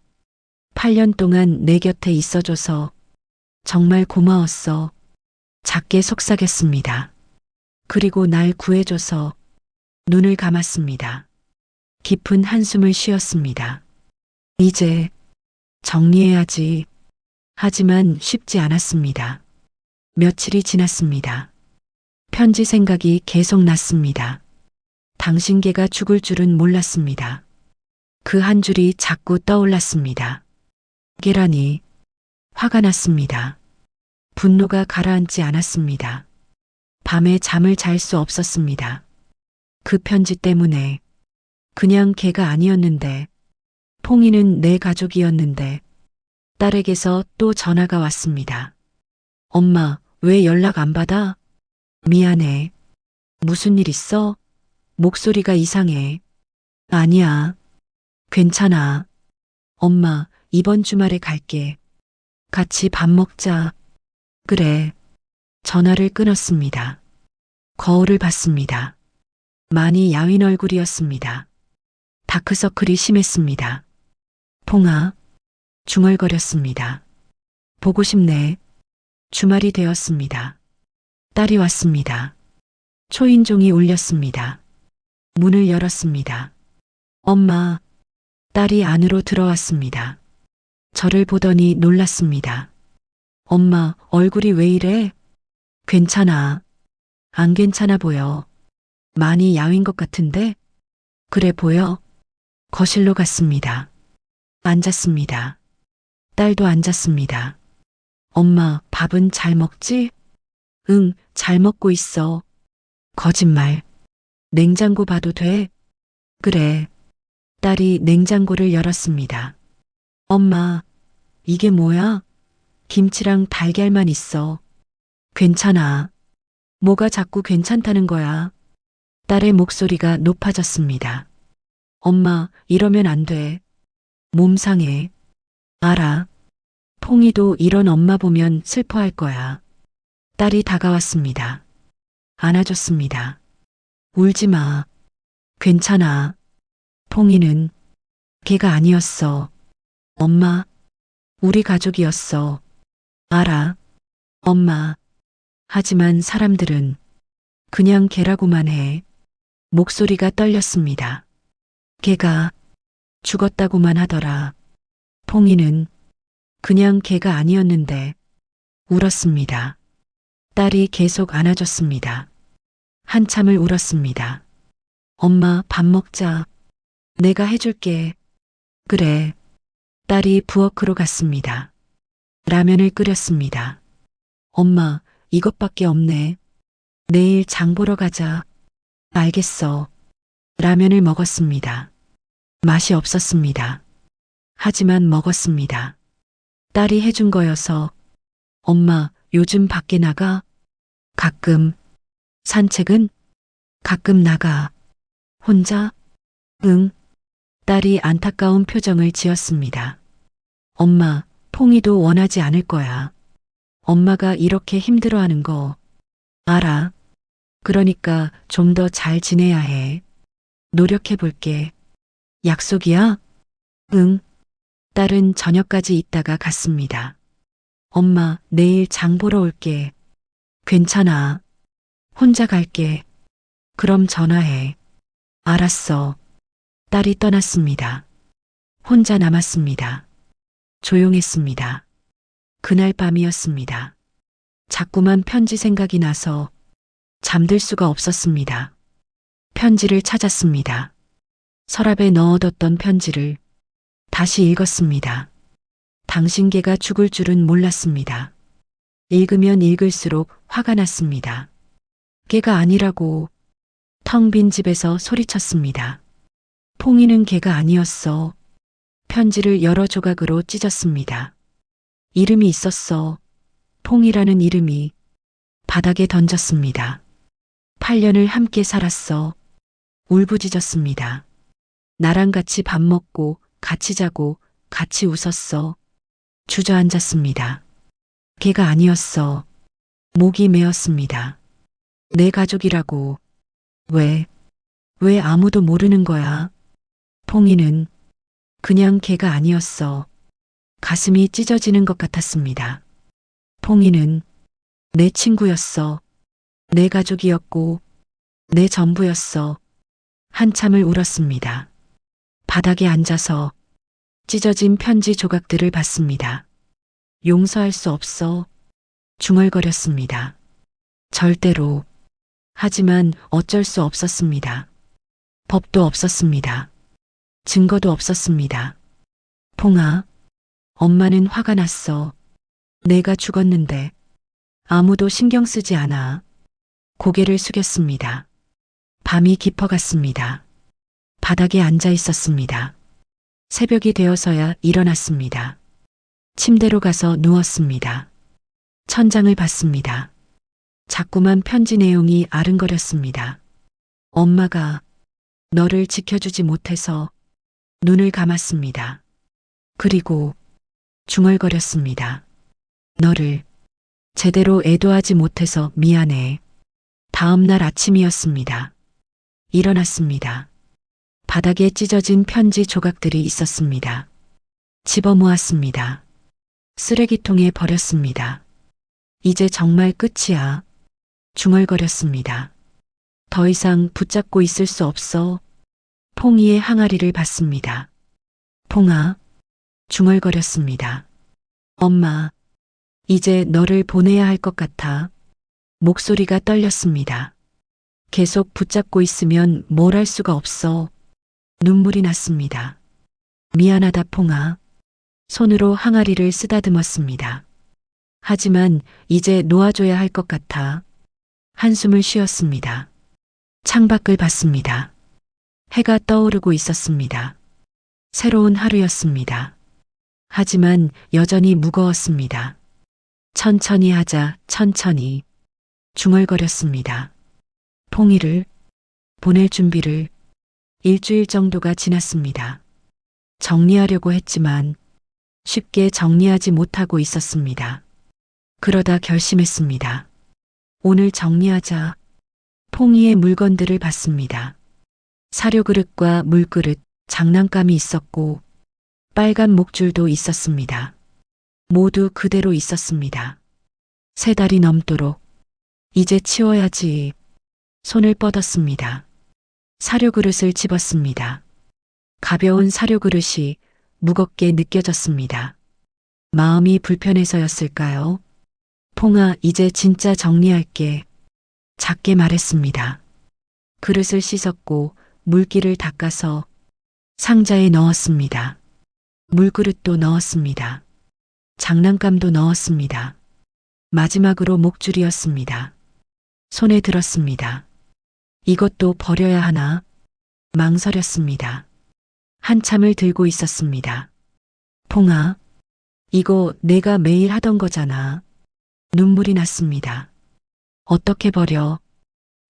8년 동안 내 곁에 있어줘서 정말 고마웠어. 작게 속삭였습니다. 그리고 날 구해줘서 눈을 감았습니다. 깊은 한숨을 쉬었습니다. 이제 정리해야지. 하지만 쉽지 않았습니다. 며칠이 지났습니다. 편지 생각이 계속 났습니다. 당신 개가 죽을 줄은 몰랐습니다. 그 한 줄이 자꾸 떠올랐습니다. 개라니. 화가 났습니다. 분노가 가라앉지 않았습니다. 밤에 잠을 잘 수 없었습니다. 그 편지 때문에. 그냥 개가 아니었는데. 퐁이는 내 가족이었는데. 딸에게서 또 전화가 왔습니다. 엄마, 왜 연락 안 받아? 미안해. 무슨 일 있어? 목소리가 이상해. 아니야. 괜찮아. 엄마, 이번 주말에 갈게. 같이 밥 먹자. 그래. 전화를 끊었습니다. 거울을 봤습니다. 많이 야윈 얼굴이었습니다. 다크서클이 심했습니다. 퐁아, 중얼거렸습니다. 보고 싶네. 주말이 되었습니다. 딸이 왔습니다. 초인종이 울렸습니다. 문을 열었습니다. 엄마, 딸이 안으로 들어왔습니다. 저를 보더니 놀랐습니다. 엄마, 얼굴이 왜 이래? 괜찮아. 안 괜찮아 보여. 많이 야윈 것 같은데? 그래 보여? 거실로 갔습니다. 앉았습니다. 딸도 앉았습니다. 엄마, 밥은 잘 먹지? 응, 잘 먹고 있어. 거짓말. 냉장고 봐도 돼? 그래. 딸이 냉장고를 열었습니다. 엄마, 이게 뭐야? 김치랑 달걀만 있어. 괜찮아. 뭐가 자꾸 괜찮다는 거야? 딸의 목소리가 높아졌습니다. 엄마, 이러면 안 돼. 몸 상해. 알아. 퐁이도 이런 엄마 보면 슬퍼할 거야. 딸이 다가왔습니다. 안아줬습니다. 울지 마. 괜찮아. 퐁이는 걔가 아니었어. 엄마, 우리 가족이었어. 알아. 엄마. 하지만 사람들은 그냥 걔라고만 해. 목소리가 떨렸습니다. 걔가 죽었다고만 하더라. 퐁이는 그냥 걔가 아니었는데 울었습니다. 딸이 계속 안아줬습니다. 한참을 울었습니다. 엄마, 밥 먹자. 내가 해줄게. 그래. 딸이 부엌으로 갔습니다. 라면을 끓였습니다. 엄마, 이것밖에 없네. 내일 장 보러 가자. 알겠어. 라면을 먹었습니다. 맛이 없었습니다. 하지만 먹었습니다. 딸이 해준 거여서. 엄마, 요즘 밖에 나가? 가끔. 산책은? 가끔 나가. 혼자? 응. 딸이 안타까운 표정을 지었습니다. 엄마, 퐁이도 원하지 않을 거야. 엄마가 이렇게 힘들어하는 거 알아. 그러니까 좀 더 잘 지내야 해. 노력해 볼게. 약속이야? 응. 딸은 저녁까지 있다가 갔습니다. 엄마, 내일 장 보러 올게. 괜찮아. 혼자 갈게. 그럼 전화해. 알았어. 딸이 떠났습니다. 혼자 남았습니다. 조용했습니다. 그날 밤이었습니다. 자꾸만 편지 생각이 나서 잠들 수가 없었습니다. 편지를 찾았습니다. 서랍에 넣어뒀던 편지를 다시 읽었습니다. 당신 개가 죽을 줄은 몰랐습니다. 읽으면 읽을수록 화가 났습니다. 개가 아니라고. 텅 빈 집에서 소리쳤습니다. 퐁이는 개가 아니었어. 편지를 여러 조각으로 찢었습니다. 이름이 있었어. 퐁이라는 이름이. 바닥에 던졌습니다. 8년을 함께 살았어. 울부짖었습니다. 나랑 같이 밥 먹고 같이 자고 같이 웃었어. 주저앉았습니다. 걔가 아니었어. 목이 메었습니다. 내 가족이라고. 왜 아무도 모르는 거야? 퐁이는 그냥 걔가 아니었어. 가슴이 찢어지는 것 같았습니다. 퐁이는 내 친구였어. 내 가족이었고 내 전부였어. 한참을 울었습니다. 바닥에 앉아서 찢어진 편지 조각들을 봤습니다. 용서할 수 없어. 중얼거렸습니다. 절대로. 하지만 어쩔 수 없었습니다. 법도 없었습니다. 증거도 없었습니다. 퐁아, 엄마는 화가 났어. 내가 죽었는데 아무도 신경 쓰지 않아. 고개를 숙였습니다. 밤이 깊어갔습니다. 바닥에 앉아 있었습니다. 새벽이 되어서야 일어났습니다. 침대로 가서 누웠습니다. 천장을 봤습니다. 자꾸만 편지 내용이 아른거렸습니다. 엄마가 너를 지켜주지 못해서. 눈을 감았습니다. 그리고 중얼거렸습니다. 너를 제대로 애도하지 못해서 미안해. 다음 날 아침이었습니다. 일어났습니다. 바닥에 찢어진 편지 조각들이 있었습니다. 집어 모았습니다. 쓰레기통에 버렸습니다. 이제 정말 끝이야. 중얼거렸습니다. 더 이상 붙잡고 있을 수 없어. 퐁이의 항아리를 받습니다. 퐁아, 중얼거렸습니다. 엄마, 이제 너를 보내야 할 것 같아. 목소리가 떨렸습니다. 계속 붙잡고 있으면 뭘 할 수가 없어. 눈물이 났습니다. 미안하다 퐁아. 손으로 항아리를 쓰다듬었습니다. 하지만 이제 놓아줘야 할 것 같아. 한숨을 쉬었습니다. 창밖을 봤습니다. 해가 떠오르고 있었습니다. 새로운 하루였습니다. 하지만 여전히 무거웠습니다. 천천히 하자, 천천히. 중얼거렸습니다. 퐁이를 보낼 준비를. 일주일 정도가 지났습니다. 정리하려고 했지만 쉽게 정리하지 못하고 있었습니다. 그러다 결심했습니다. 오늘 정리하자. 퐁이의 물건들을 봤습니다. 사료 그릇과 물그릇, 장난감이 있었고 빨간 목줄도 있었습니다. 모두 그대로 있었습니다. 3달이 넘도록. 이제 치워야지. 손을 뻗었습니다. 사료 그릇을 집었습니다. 가벼운 사료 그릇이 무겁게 느껴졌습니다. 마음이 불편해서였을까요? 퐁아, 이제 진짜 정리할게. 작게 말했습니다. 그릇을 씻었고 물기를 닦아서 상자에 넣었습니다. 물그릇도 넣었습니다. 장난감도 넣었습니다. 마지막으로 목줄이었습니다. 손에 들었습니다. 이것도 버려야 하나? 망설였습니다. 한참을 들고 있었습니다. 퐁아, 이거 내가 매일 하던 거잖아. 눈물이 났습니다. 어떻게 버려?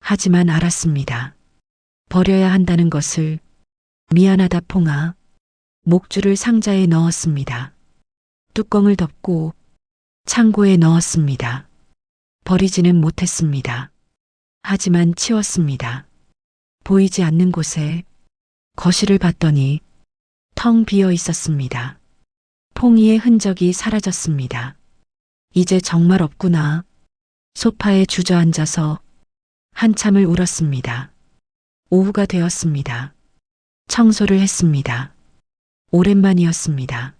하지만 알았습니다. 버려야 한다는 것을. 미안하다 퐁아. 목줄을 상자에 넣었습니다. 뚜껑을 덮고 창고에 넣었습니다. 버리지는 못했습니다. 하지만 치웠습니다. 보이지 않는 곳에. 거실을 봤더니 텅 비어 있었습니다. 퐁이의 흔적이 사라졌습니다. 이제 정말 없구나. 소파에 주저앉아서 한참을 울었습니다. 오후가 되었습니다. 청소를 했습니다. 오랜만이었습니다.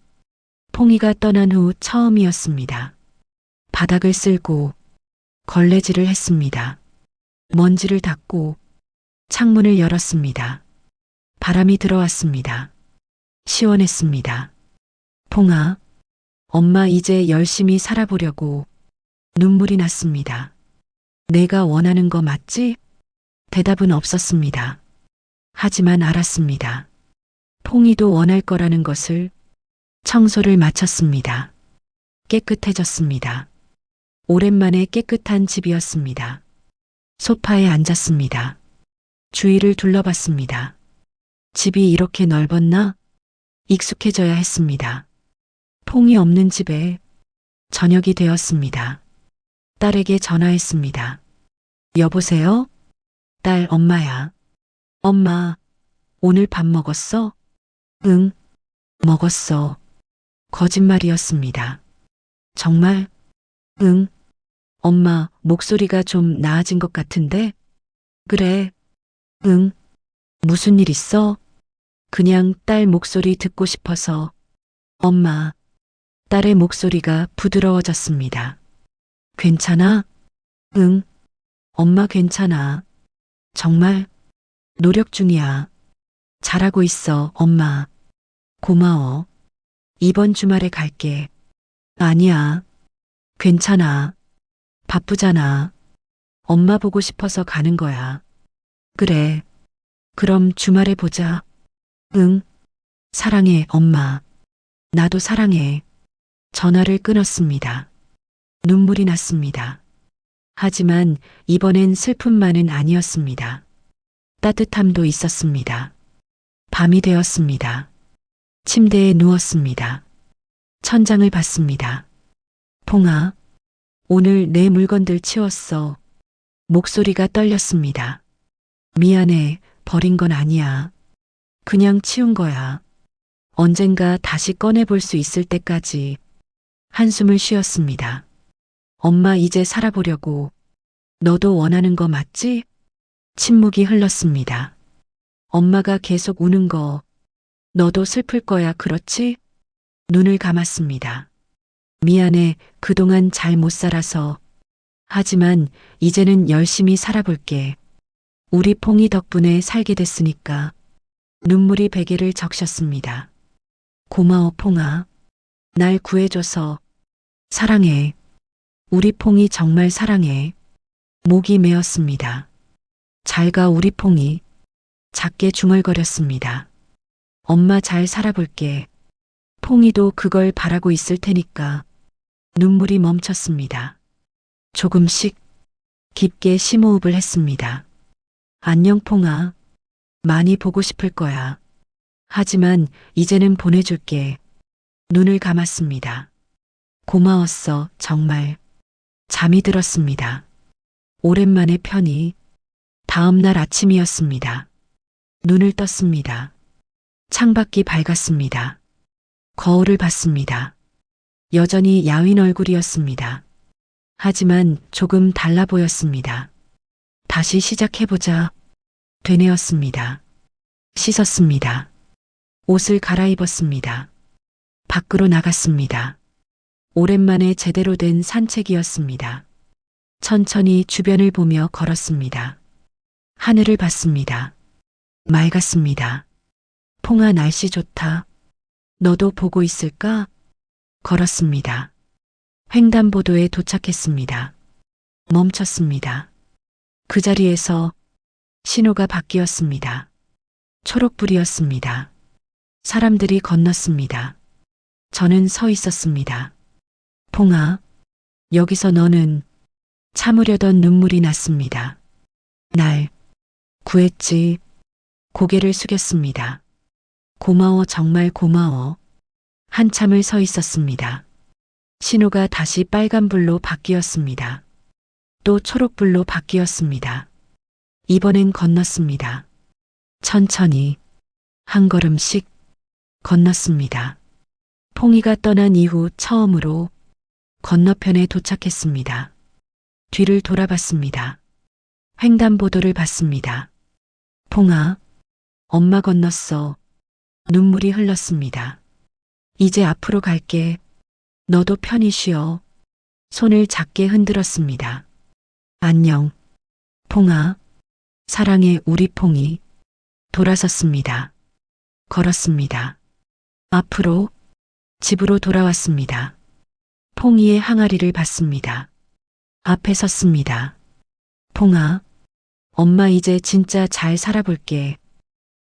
퐁이가 떠난 후 처음이었습니다. 바닥을 쓸고 걸레질을 했습니다. 먼지를 닦고 창문을 열었습니다. 바람이 들어왔습니다. 시원했습니다. 퐁아, 엄마 이제 열심히 살아보려고. 눈물이 났습니다. 내가 원하는 거 맞지? 대답은 없었습니다. 하지만 알았습니다. 퐁이도 원할 거라는 것을. 청소를 마쳤습니다. 깨끗해졌습니다. 오랜만에 깨끗한 집이었습니다. 소파에 앉았습니다. 주위를 둘러봤습니다. 집이 이렇게 넓었나? 익숙해져야 했습니다. 퐁이 없는 집에. 저녁이 되었습니다. 딸에게 전화했습니다. 여보세요? 딸, 엄마야. 엄마, 오늘 밥 먹었어? 응, 먹었어. 거짓말이었습니다. 정말? 응. 엄마, 목소리가 좀 나아진 것 같은데? 그래. 응. 무슨 일 있어? 그냥 딸 목소리 듣고 싶어서. 엄마. 딸의 목소리가 부드러워졌습니다. 괜찮아? 응. 엄마 괜찮아. 정말? 노력 중이야. 잘하고 있어, 엄마. 고마워. 이번 주말에 갈게. 아니야. 괜찮아. 바쁘잖아. 엄마 보고 싶어서 가는 거야. 그래. 그럼 주말에 보자. 응. 사랑해, 엄마. 나도 사랑해. 전화를 끊었습니다. 눈물이 났습니다. 하지만 이번엔 슬픔만은 아니었습니다. 따뜻함도 있었습니다. 밤이 되었습니다. 침대에 누웠습니다. 천장을 봤습니다. 퐁아, 오늘 내 물건들 치웠어. 목소리가 떨렸습니다. 미안해, 버린 건 아니야. 그냥 치운 거야. 언젠가 다시 꺼내볼 수 있을 때까지. 한숨을 쉬었습니다. 엄마 이제 살아보려고. 너도 원하는 거 맞지? 침묵이 흘렀습니다. 엄마가 계속 우는 거. 너도 슬플 거야, 그렇지? 눈을 감았습니다. 미안해, 그동안 잘 못 살아서. 하지만 이제는 열심히 살아볼게. 우리 퐁이 덕분에 살게 됐으니까. 눈물이 베개를 적셨습니다. 고마워, 퐁아. 날 구해줘서. 사랑해. 우리 퐁이 정말 사랑해. 목이 메었습니다. 잘가, 우리 퐁이. 작게 중얼거렸습니다. 엄마 잘 살아볼게. 퐁이도 그걸 바라고 있을 테니까. 눈물이 멈췄습니다. 조금씩 깊게 심호흡을 했습니다. 안녕, 퐁아. 많이 보고 싶을 거야. 하지만 이제는 보내줄게. 눈을 감았습니다. 고마웠어, 정말. 잠이 들었습니다. 오랜만에 편히. 다음 날 아침이었습니다. 눈을 떴습니다. 창밖이 밝았습니다. 거울을 봤습니다. 여전히 야윈 얼굴이었습니다. 하지만 조금 달라 보였습니다. 다시 시작해보자. 되뇌었습니다. 씻었습니다. 옷을 갈아입었습니다. 밖으로 나갔습니다. 오랜만에 제대로 된 산책이었습니다. 천천히 주변을 보며 걸었습니다. 하늘을 봤습니다. 맑았습니다. 퐁아, 날씨 좋다. 너도 보고 있을까? 걸었습니다. 횡단보도에 도착했습니다. 멈췄습니다. 그 자리에서 신호가 바뀌었습니다. 초록불이었습니다. 사람들이 건넜습니다. 저는 서 있었습니다. 퐁아, 여기서 너는. 참으려던 눈물이 났습니다. 날 구했지. 고개를 숙였습니다. 고마워, 정말 고마워. 한참을 서 있었습니다. 신호가 다시 빨간불로 바뀌었습니다. 또 초록불로 바뀌었습니다. 이번엔 건넜습니다. 천천히 한 걸음씩 건넜습니다. 퐁이가 떠난 이후 처음으로 건너편에 도착했습니다. 뒤를 돌아봤습니다. 횡단보도를 봤습니다. 퐁아, 엄마 건넜어. 눈물이 흘렀습니다. 이제 앞으로 갈게. 너도 편히 쉬어. 손을 작게 흔들었습니다. 안녕, 퐁아. 사랑해, 우리 퐁이. 돌아섰습니다. 걸었습니다. 앞으로 집으로 돌아왔습니다. 퐁이의 항아리를 봤습니다. 앞에 섰습니다. 퐁아, 엄마 이제 진짜 잘 살아볼게.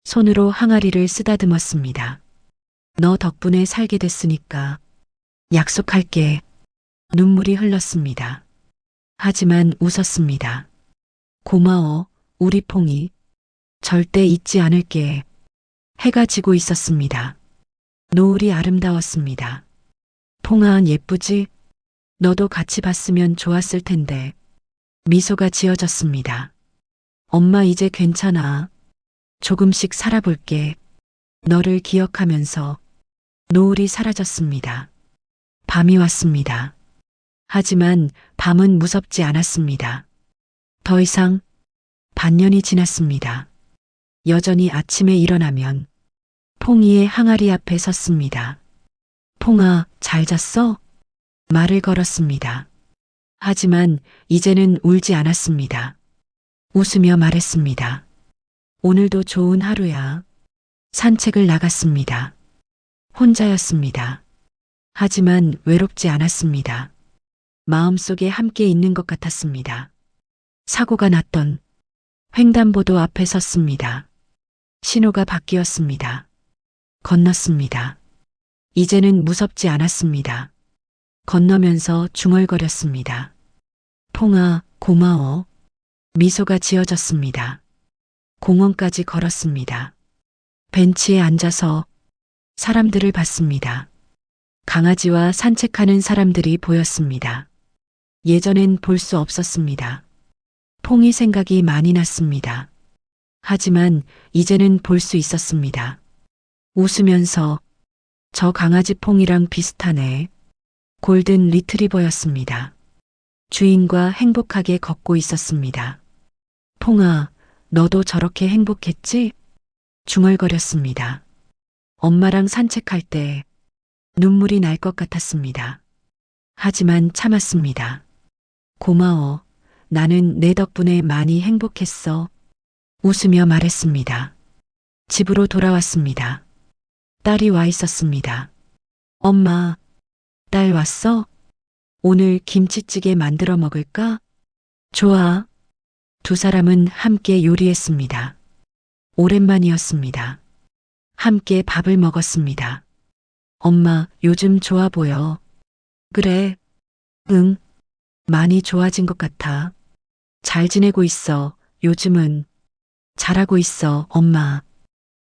손으로 항아리를 쓰다듬었습니다. 너 덕분에 살게 됐으니까. 약속할게. 눈물이 흘렀습니다. 하지만 웃었습니다. 고마워, 우리 퐁이. 절대 잊지 않을게. 해가 지고 있었습니다. 노을이 아름다웠습니다. 퐁아, 예쁘지? 너도 같이 봤으면 좋았을 텐데. 미소가 지어졌습니다. 엄마 이제 괜찮아. 조금씩 살아볼게. 너를 기억하면서. 노을이 사라졌습니다. 밤이 왔습니다. 하지만 밤은 무섭지 않았습니다. 더 이상 반년이 지났습니다. 여전히 아침에 일어나면 퐁이의 항아리 앞에 섰습니다. 퐁아, 잘 잤어? 말을 걸었습니다. 하지만 이제는 울지 않았습니다. 웃으며 말했습니다. 오늘도 좋은 하루야. 산책을 나갔습니다. 혼자였습니다. 하지만 외롭지 않았습니다. 마음속에 함께 있는 것 같았습니다. 사고가 났던 횡단보도 앞에 섰습니다. 신호가 바뀌었습니다. 건넜습니다. 이제는 무섭지 않았습니다. 건너면서 중얼거렸습니다. 퐁아, 고마워. 미소가 지어졌습니다. 공원까지 걸었습니다. 벤치에 앉아서 사람들을 봤습니다. 강아지와 산책하는 사람들이 보였습니다. 예전엔 볼 수 없었습니다. 퐁이 생각이 많이 났습니다. 하지만 이제는 볼 수 있었습니다. 웃으면서 저 강아지 퐁이랑 비슷하네. 골든 리트리버였습니다. 주인과 행복하게 걷고 있었습니다. 퐁아, 너도 저렇게 행복했지? 중얼거렸습니다. 엄마랑 산책할 때 눈물이 날 것 같았습니다. 하지만 참았습니다. 고마워. 나는 내 덕분에 많이 행복했어. 웃으며 말했습니다. 집으로 돌아왔습니다. 딸이 와 있었습니다. 엄마, 딸 왔어? 오늘 김치찌개 만들어 먹을까? 좋아. 두 사람은 함께 요리했습니다. 오랜만이었습니다. 함께 밥을 먹었습니다. 엄마, 요즘 좋아 보여. 그래. 응. 많이 좋아진 것 같아. 잘 지내고 있어. 요즘은. 잘하고 있어, 엄마.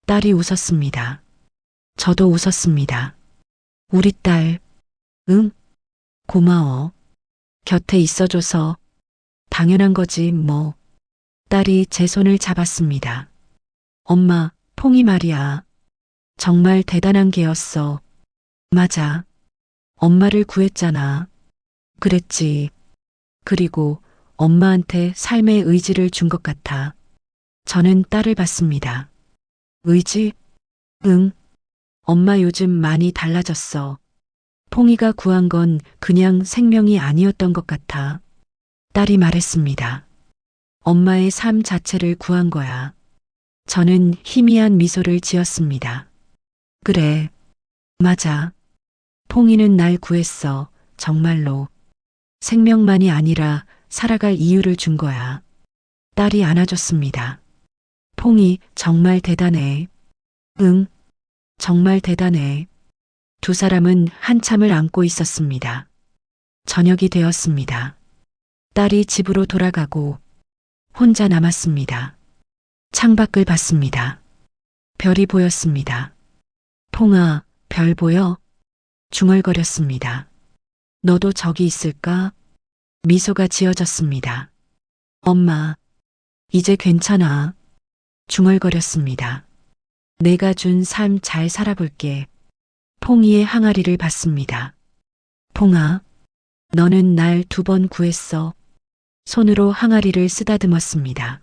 딸이 웃었습니다. 저도 웃었습니다. 우리 딸. 응? 고마워. 곁에 있어줘서. 당연한 거지, 뭐. 딸이 제 손을 잡았습니다. 엄마, 퐁이 말이야. 정말 대단한 개였어. 맞아. 엄마를 구했잖아. 그랬지. 그리고 엄마한테 삶의 의지를 준 것 같아. 저는 딸을 봤습니다. 의지? 응. 엄마 요즘 많이 달라졌어. 퐁이가 구한 건 그냥 생명이 아니었던 것 같아. 딸이 말했습니다. 엄마의 삶 자체를 구한 거야. 저는 희미한 미소를 지었습니다. 그래. 맞아. 퐁이는 날 구했어. 정말로. 생명만이 아니라 살아갈 이유를 준 거야. 딸이 안아줬습니다. 퐁이 정말 대단해. 응. 정말 대단해. 두 사람은 한참을 안고 있었습니다. 저녁이 되었습니다. 딸이 집으로 돌아가고 혼자 남았습니다. 창밖을 봤습니다. 별이 보였습니다. 퐁아, 별 보여? 중얼거렸습니다. 너도 저기 있을까? 미소가 지어졌습니다. 엄마, 이제 괜찮아. 중얼거렸습니다. 내가 준 삶 잘 살아볼게. 퐁이의 항아리를 받습니다. 퐁아, 너는 날 2번 구했어. 손으로 항아리를 쓰다듬었습니다.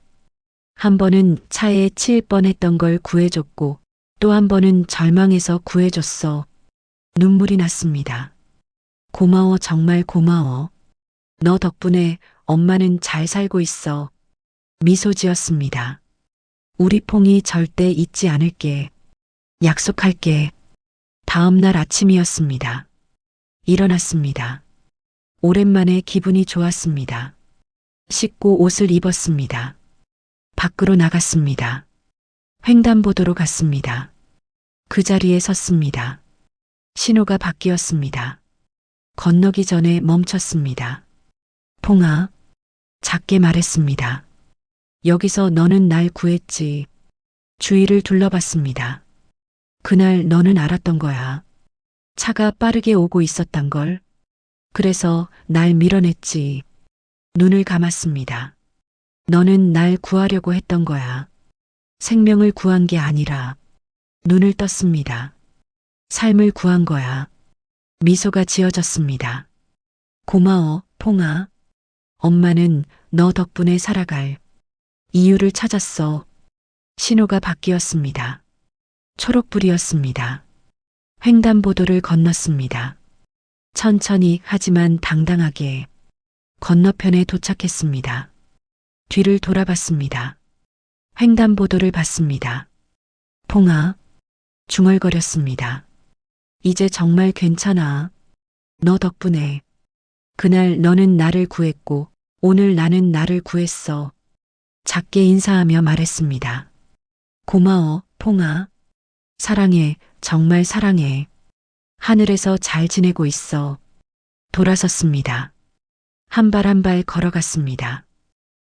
한 번은 차에 치일 뻔했던 걸 구해줬고 또 한 번은 절망해서 구해줬어. 눈물이 났습니다. 고마워, 정말 고마워. 너 덕분에 엄마는 잘 살고 있어. 미소 지었습니다. 우리 퐁이 절대 잊지 않을게. 약속할게. 다음 날 아침이었습니다. 일어났습니다. 오랜만에 기분이 좋았습니다. 씻고 옷을 입었습니다. 밖으로 나갔습니다. 횡단보도로 갔습니다. 그 자리에 섰습니다. 신호가 바뀌었습니다. 건너기 전에 멈췄습니다. 퐁아, 작게 말했습니다. 여기서 너는 날 구했지. 주위를 둘러봤습니다. 그날 너는 알았던 거야. 차가 빠르게 오고 있었단 걸. 그래서 날 밀어냈지. 눈을 감았습니다. 너는 날 구하려고 했던 거야. 생명을 구한 게 아니라 눈을 떴습니다. 삶을 구한 거야. 미소가 지어졌습니다. 고마워, 퐁아. 엄마는 너 덕분에 살아갈 이유를 찾았어. 신호가 바뀌었습니다. 초록불이었습니다. 횡단보도를 건넜습니다. 천천히 하지만 당당하게 건너편에 도착했습니다. 뒤를 돌아봤습니다. 횡단보도를 봤습니다. 퐁아, 중얼거렸습니다. 이제 정말 괜찮아. 너 덕분에. 그날 너는 나를 구했고 오늘 나는 나를 구했어. 작게 인사하며 말했습니다. 고마워, 퐁아. 사랑해, 정말 사랑해. 하늘에서 잘 지내고 있어. 돌아섰습니다. 한 발 한 발 걸어갔습니다.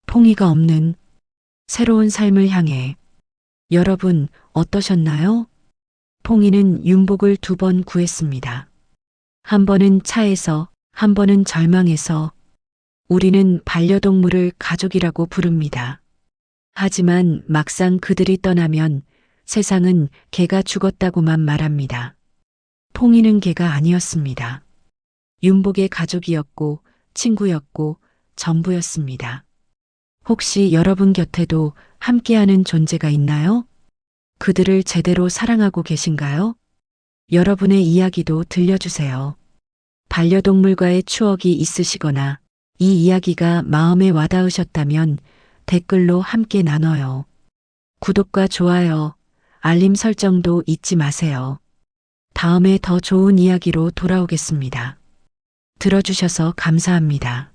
퐁이가 없는 새로운 삶을 향해. 여러분 어떠셨나요? 퐁이는 윤복을 2번 구했습니다. 한 번은 차에서, 한 번은 절망에서. 우리는 반려동물을 가족이라고 부릅니다. 하지만 막상 그들이 떠나면 세상은 개가 죽었다고만 말합니다. 퐁이는 개가 아니었습니다. 윤복의 가족이었고 친구였고 전부였습니다. 혹시 여러분 곁에도 함께하는 존재가 있나요? 그들을 제대로 사랑하고 계신가요? 여러분의 이야기도 들려주세요. 반려동물과의 추억이 있으시거나 이 이야기가 마음에 와닿으셨다면 댓글로 함께 나눠요. 구독과 좋아요, 알림 설정도 잊지 마세요. 다음에 더 좋은 이야기로 돌아오겠습니다. 들어주셔서 감사합니다.